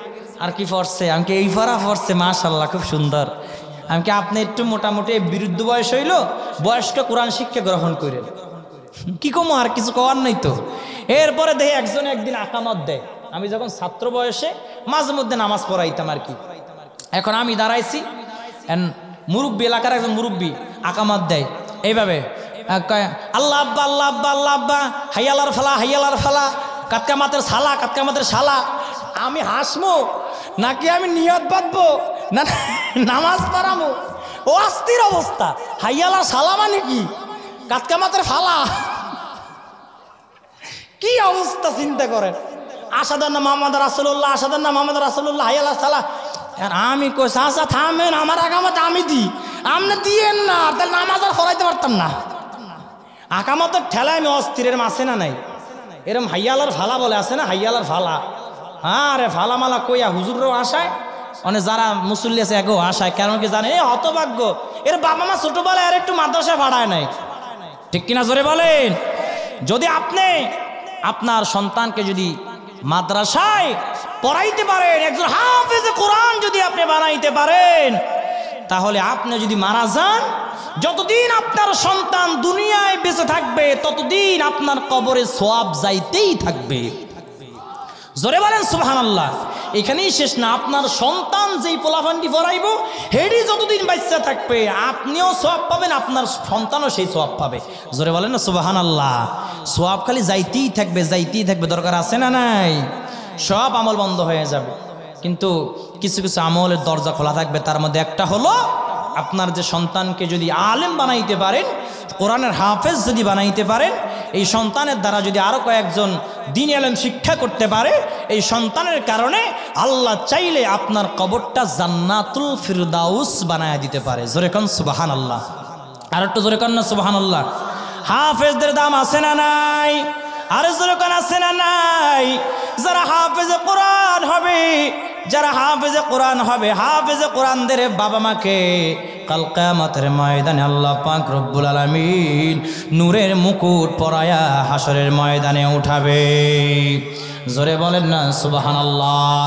আর কি পড়ছে? আমাকে এই পড়া পড়ছে, মাশাআল্লাহ খুব সুন্দর। আমাকে আপনি একটু মোটামুটি বিরুদ্ধ বয়স হইল, বয়স্ক কোরআন শিক্ষা গ্রহণ করেন। কি কমো, আর কিছু কওয়ার নাই তো। এরপরে দেখি একজন একদিন আকামত দেয়। আমি যখন ছাত্র বয়সে মাঝে মধ্যে নামাজ পড়াইতাম আর কি। এখন আমি দাঁড়াইছি, মুরব্বী, এলাকার একজন মুরব্বী আকামত দেয় এইভাবে, আল্লাহ আব্বা আল্লাহ আব্বা আল্লাহ আব্বা হাইয়ালার ফালা হাইয়ালার ফালা কাতকা মাতের শালা কাতকা মাতের শালা। আমি হাসমো নাকি আমি নিয়ত বাঁধবো না নামাজ পড়ামো? ও অস্থির অবস্থা। হাইয়ালার শালা মানে কি? কাতকা মাতের ফালা। কি অবস্থা চিন্তা করেন। আসাদার নাম মোহাম্মদ রাসূলুল্লাহ, আসাদার নাম মোহাম্মদ রাসূলুল্লাহ, হাইয়ালার শালা। আমি কই চাচা থামেন, আমার আকামত আমি দিই, আপনি দিয়েন না, তাহলে নামাজ আর পড়াইতে পারতাম না। আকামতের ঠেলায় আমি অস্থিরের আছে না নাই? এরম হাইয়ালার ফালা বলে, আছে না হাইয়ালার ফালা? হ্যাঁ রে ফালা মালা কইয়া হুজুররাও আসায়, অনেক যারা মুসল্লি আছে একেও আসায়। কেন কি জানে? এই হতভাগ্য, এর বাবা মা ছোটবেলায় আর একটু মাদ্রাসায় ভাড়ায় নাই। ঠিক কিনা? জোরে বলেন। যদি আপনি আপনার সন্তানকে যদি মাদ্রাসায় পড়াইতে পারেন, একজন হাফেজে কোরআন যদি আপনি বানাইতে পারেন, তাহলে আপনি যদি মারা যান, যতদিন আপনার সন্তান দুনিয়ায় বেঁচে থাকবে ততদিন আপনার কবরে সওয়াব যাইতেই থাকবে। জোরে বলেন সুবহানাল্লাহ। এখানেই শেষ না, আপনার সন্তান যেই পোলাপানটি পড়াইব হেডি যতদিন বাচ্চা থাকবে আপনিও সওয়াব পাবেন, আপনার সন্তানও সেই সওয়াব পাবে। জোরে বলেন না সুবহানাল্লাহ। সওয়াব খালি যাইতেই থাকবে, যাইতেই থাকবে। দরকার আছে না নাই? সব আমল বন্ধ হয়ে যাবে, কিন্তু কিছু কিছু আমলের দরজা খোলা থাকবে। তার মধ্যে একটা হলো আপনার যে সন্তানকে যদি আলেম বানাইতে পারেন, কোরআনের হাফেজ যদি বানাইতে পারেন, এই সন্তানের দ্বারা যদি আরো কয়েকজন দ্বীনি আলেম শিক্ষা করতে পারে, এই সন্তানের কারণে আল্লাহ চাইলে আপনার কবরটা জান্নাতুল ফিরদাউস বানায় দিতে পারে। জোরে কোন সুবহানাল্লাহ। আর একটু জোরে কোন না সুবহানাল্লাহ। হাফেজদের দাম আছে না নাই? আর জোরে কোন আছে না নাই? যারা হাফেজে কোরআন হবে, যারা হাফেজে কোরআন হবে, হাফেজে কোরআনদের বাবা মাকে কাল কিয়ামতের ময়দানে আল্লাহ পাক রব্বুল আলামিন নূরের মুকুট পরায়া হাসরের ময়দানে উঠাবে। জোরে বলেন না সুবহানাল্লাহ।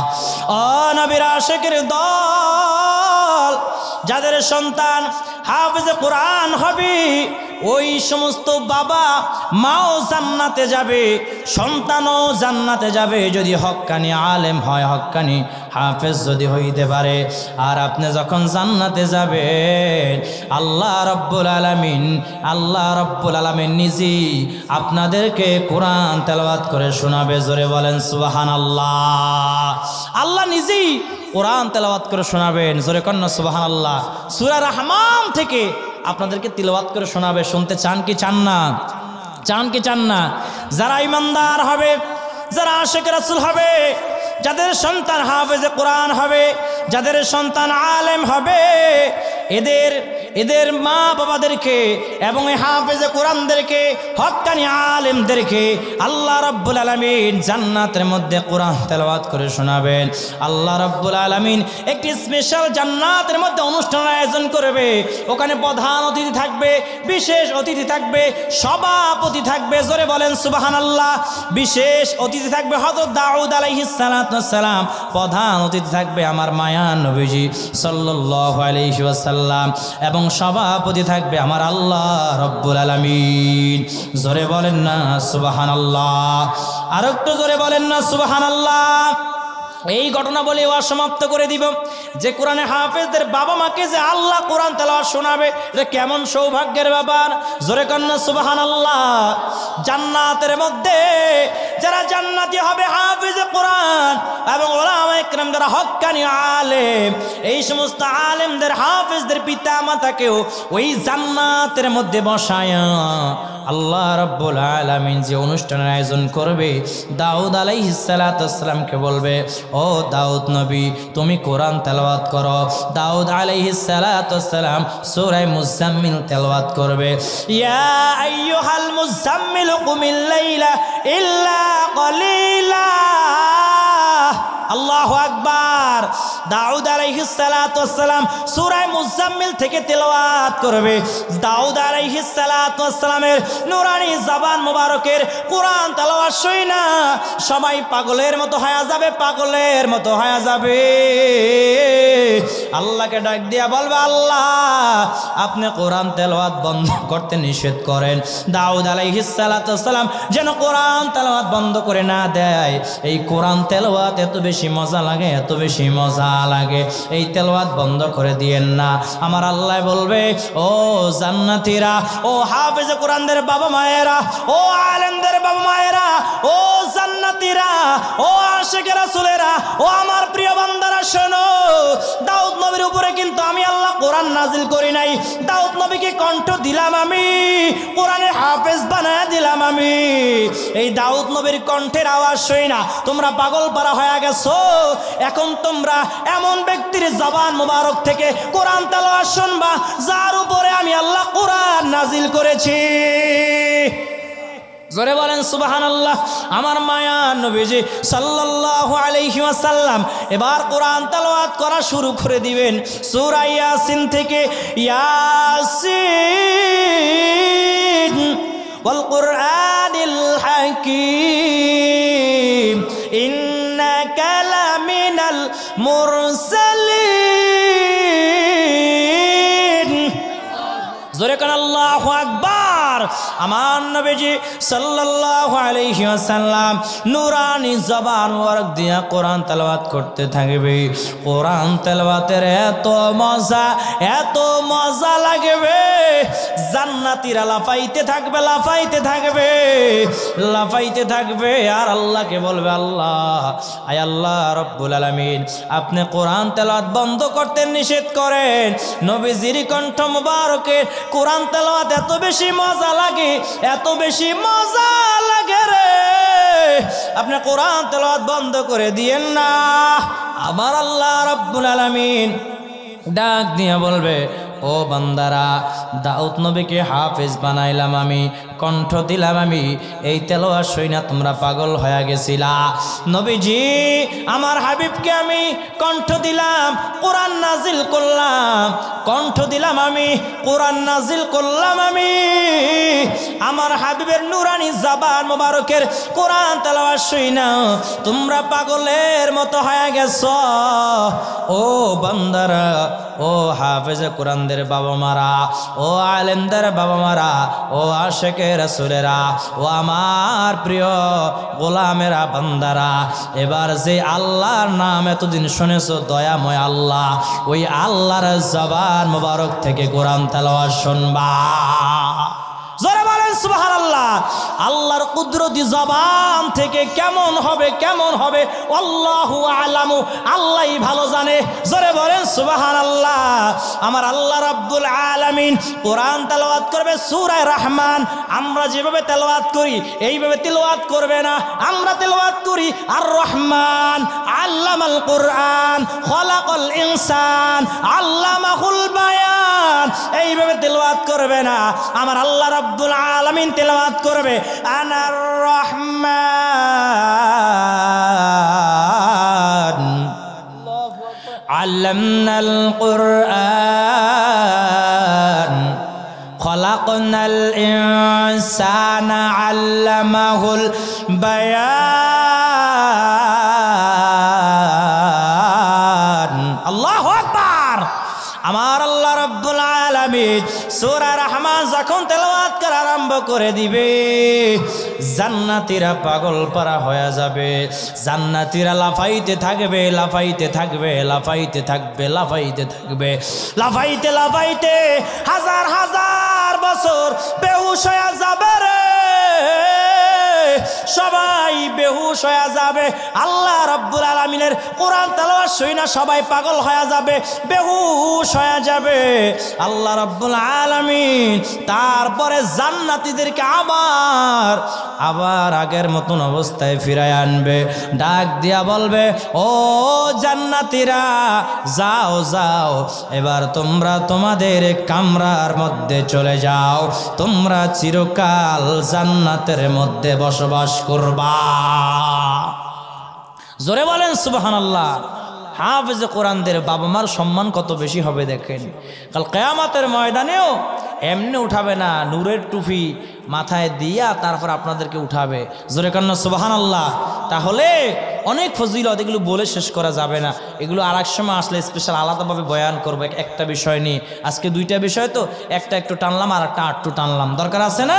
ও নবীর আশিকের দল, যাদের সন্তান হাফেজে কোরআন হবে, ওই সমস্ত বাবা মাও জান্নাতে যাবে, সন্তানও জান্নাতে যাবে, যদি হক্কানি আলেম হয়, হক্কানি হাফেজ যদি হইতে পারে। আর আপনি যখন জান্নাতে যাবেন, আল্লাহ রব্বুল আলামিন নিজেই আপনাদেরকে কোরআন তেলাওয়াত করে শোনাবে। জোরে বলেন সুবহানাল্লাহ। আল্লাহ নিজেই কোরআন তেলাওয়াত করে শোনাবেন। জোরে কন্যা সুবহানাল্লাহ। সূরা রহমান থেকে আপনাদেরকে তিলাওয়াত করে শোনাবে। শুনতে চান কি চান না? চান কি চান না? যারা ইমানদার হবে, যারা আশিক রাসূল হবে, যাদের সন্তান হাফেজে কোরআন হবে, যাদের সন্তান আলেম হবে, এদের মা বাবাদেরকে এবং এই হাফেজে কোরআনদেরকে, হক্কানি আলেমদেরকে আল্লাহ রাব্বুল আলামিন জান্নাতের মধ্যে কোরআন তেলাওয়াত করে শোনাবেন। আল্লাহ রাব্বুল আলামিন একটি স্পেশাল জান্নাতের মধ্যে অনুষ্ঠান আয়োজন করবে। ওখানে প্রধান অতিথি থাকবে, বিশেষ অতিথি থাকবে, সভাপতি থাকবে। জোরে বলেন সুবহানাল্লাহ। বিশেষ অতিথি থাকবে হযরত দাউদ আলাইহিস সালাতু ওয়াস সালাম, প্রধান অতিথি থাকবে আমার মায়া নবীজি সাল্লাল্লাহু আলাইহি ওয়াসাল্লাম, এবং সভাপতি থাকবে আমার আল্লাহ রব্বুল আলামিন। জোরে বলেন না সুবহানাল্লাহ। আর একটু জোরে বলেন না সুবহানাল্লাহ। এই ঘটনা বলে সমাপ্ত করে দিব যে কোরআনে হাফেজদের বাবা মাকে যে আল্লাহ কোরআন তেলাওয়াত শোনাবে, এটা কেমন সৌভাগ্যের ব্যাপার। জোরে কন্না সুবহানাল্লাহ। জান্নাতের মধ্যে যারা জান্নাতি হবে হাফেজে কোরআন এবং উলামায়ে কেরাম যারা হক্কানি আলেম, এই সমস্ত আলেমদের হাফেজদের পিতা মাতাকেও ওই জান্নাতের মধ্যে বসায়া আল্লাহ রাব্বুল আলামিন যে অনুষ্ঠানের আয়োজন করবে, দাউদ আলাইহিস সালাতু ওয়াস সালামকে বলবে, ও দাউদ নবী তুমি কোরআন তেলাওয়াত করো। দাউদ আলাইহিস সালাতু ওয়াস সালাম সূরা মুজাম্মিল তেলাওয়াত করবে। ইয়া আইয়ুহাল মুজাম্মিল কুমিল লাইলা ইল্লা কলিলা। আল্লাহু আকবার। দাউদ আলাইহিস সালাতু ওয়াস সালাম সূরা মুজাম্মিল থেকে তেলাওয়াত করবে। দাউদ আলাইহিস সালাতু ওয়াস সালামের নূরানি জবান মোবারকের কোরআন তেলাওয়াত শুইনা সবাই পাগলের মতো হয়ে যাবে, পাগলের মতো হয়ে যাবে। আল্লাহকে ডাক দিয়া বলবে, আল্লাহ আপনি কোরআন তেলাওয়াত বন্ধ করতে নিষেধ করেন। দাউদ আলাইহিস সালাতু ওয়াস সালাম যেন কোরআন তেলাওয়াত বন্ধ করে না দেয়। এই কোরআন তেলাওয়াত এত বেশি মজা লাগে, এত বেশি মজা লাগে, এই তেলাওয়াত বন্ধ করে দিয়েন না। আমার আল্লাহ বলবে, ও জান্নাতীরা, ও হাফেজে কোরআনদের বাবা মায়েরা, ও আলেমদের বাবা মায়েরা, ও জান্নাতীরা, ও আশিক রাসূলেরা, ও আমার প্রিয় বান্দারা শোনো, দাউদ নবীর উপরে কিন্তু আমি আল্লাহ কোরআন নাজিল করি নাই। দাউদ নবীকে কণ্ঠ দিলাম আমি, কোরআনের হাফেজ বানায় দিলাম আমি। এই দাউদ নবীর কণ্ঠের আওয়াজ শুই না তোমরা পাগল পারা হয়ে গেছো। এখন তোমরা এমন ব্যক্তির জবান মোবারক থেকে কোরআন তেলাওয়াত শুনবা যার উপরে আমি আল্লাহ কোরআন নাজিল করেছি। জোরে বলেন সুবহানাল্লাহ। আমার মায়া নবীজি সাল্লাল্লাহু আলাইহি ওয়াসাল্লাম এবার কোরআন তেলাওয়াত করা শুরু করে দিবেন সূরা ইয়াসিন থেকে। ইয়াসিন ওয়াল কুরআনিল হাকীম ইন্নাকা লা মুরসালিন। জোরে কান আল্লাহু আকবার। আমার নবীজি সাল্লাল্লাহু আলাইহি ওয়াসাল্লাম নূরানি জবান মুবারক দিয়া কোরআন তেলাওয়াত করতে থাকবে। কোরআন তেলাওয়াতের এত মজা লাগবে, জান্নাতীরা লাফাইতে থাকবে লাফাইতে থাকবে লাফাইতে থাকবে আর আল্লাহকে বলবে, আল্লাহ আয় আল্লাহ রব্বুল আলামিন, আপনি কোরআন তেলাওয়াত বন্ধ করতে নিষেধ করেন। নবীজির কণ্ঠ মুবারকে কোরআন তেলাওয়াত এত বেশি মজা লাগে, এত বেশি মজা লাগে রে, আপনি কোরআন তেলাওয়াত বন্ধ করে দিয়েন না। আমার আল্লাহ রব্বুল আলামিন ডাক দিয়ে বলবে, ও বান্দারা, দাউদ নবীকে হাফেজ বানাইলাম আমি, কণ্ঠ দিলাম আমি, এই তেলাওয়াত শুইনা তোমরা পাগল হয়ে গেছিলা। নবীজি আমার হাবিবকে আমি কণ্ঠ দিলাম, কোরআন নাজিল করলাম, কণ্ঠ দিলাম আমি, কোরআন নাজিল করলাম আমি। আমার হাবিবের নুরানি জবান মোবারকের কোরআন তেলাওয়াত শুইনা তোমরা পাগলের মতো হয়ে গেছো। ও বান্দারা, ও হাফেজে কোরআনদের বাবা মারা, ও আলেমদের বাবা মারা, ও আশেকে রাসূলেরা, ও আমার প্রিয় গোলামেরা বান্দারা, এবার যে আল্লাহর নাম এতদিন শুনেছো দয়াময় আল্লাহ, ওই আল্লাহর জবান মোবারক থেকে কোরআন তেলাওয়াত শুনবা। জোরে বলেন সুবহানাল্লাহ। আল্লাহর কুদরতি জবান থেকে কেমন হবে কেমন হবে আল্লাহু আলামু, আল্লাহই ভালো জানে। জোরে বলেন সুবহানাল্লাহ। আমার আল্লাহ রাব্বুল আলামিন কোরআন তেলাওয়াত করবে সূরা রহমান। আমরা যেভাবে তেলাওয়াত করি এইভাবে তেলাওয়াত করবে না, আমরা তেলাওয়াত করি আর রহমান আল্লামাল কোরআন খলাকাল ইনসান আল্লামাহুল বায়ান, এইভাবে তেলাওয়াত করবে না। আমার আল্লাহ রাব্বুল আলামিন তেলাওয়াত করবে আনার রহমান আল্লামনাল কোরআন খলাকনাল ইনসানা আল্লামাহুল বায়ান। আল্লাহু আকবার। আমার আল্লাহ রাব্বুল আলামিন সূরা রহমান যখন তেলাওয়াত করা আরম্ভ করে দিবে, জান্নাতীরা পাগল পারা হয়ে যাবে, জান্নাতীরা লাফাইতে থাকবে লাফাইতে থাকবে লাফাইতে থাকবে লাফাইতে থাকবে লাফাইতে লাফাইতে হাজার হাজার বছর বেহুশ হয়ে যাবে রে, সবাই বেহুশ হয়ে যাবে। আল্লাহ রাব্বুল আলামিনের কোরআন তেলাওয়াত শুইনা সবাই পাগল হয়ে যাবে, বেহুশ হয়ে যাবে। আল্লাহ রাব্বুল আলামিন তারপরে জান্নাতীদেরকে আবার আগের মতন অবস্থায় ফিরায় আনবে, ডাক দিয়া বলবে, ও জান্নাতীরা যাও যাও, এবার তোমরা তোমাদের কামরার মধ্যে চলে যাও, তোমরা চিরকাল জান্নাতের মধ্যে বসবাস করবা। জোরে বলেন সুবহানাল্লাহ। হাফেজে কোরআনদের বাবা মার সম্মান কত বেশি হবে দেখেন। কাল কিয়ামতের ময়দানেও এমনি উঠাবে না, নূরের টুপি মাথায় দিয়া তারপর আপনাদেরকে উঠাবে। জোরে কান্না সুবহানাল্লাহ। তাহলে অনেক ফজিলত, এগুলো বলে শেষ করা যাবে না, এগুলো আর এক সময় আসলে স্পেশাল আলাদাভাবে বয়ান করবো একটা বিষয় নিয়ে। আজকে দুইটা বিষয় তো, একটা একটু টানলাম আর একটা আটটু টানলাম, দরকার আছে না?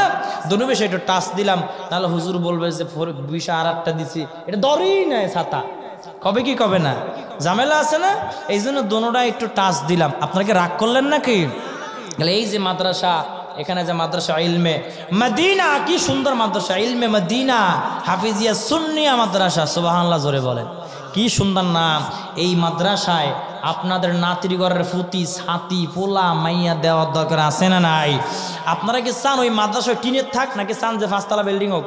দুটো বিষয় একটু টাচ দিলাম, তাহলে হুজুর বলবে যে বিষয় আর একটা দিছি, এটা দরই নাই ছাতা, কবে কি কবে না, ঝামেলা আছে না? এই জন্য দোনোটা একটু টাচ দিলাম। আপনাকে রাগ করলেন নাকি? এই যে মাদ্রাসা, এখানে যে মাদ্রাসা ইলমে মদিনা, কি সুন্দর মাদ্রাসা, ইলমে মদিনা হাফিজিয়া সুন্নিয়া মাদ্রাসা, সুবহানাল্লাহ জোরে বলেন, কি সুন্দর নাম। এই মাদ্রাসায় আপনাদের নাতিরগড়ের ফুতি ছাতি পোলা মাইয়া দেওয়ার দরকার আছে না নাই? আপনারা কি চান ওই মাদ্রাসায় টিনের থাক, নাকি চান যে 5 তলা বিল্ডিং হোক?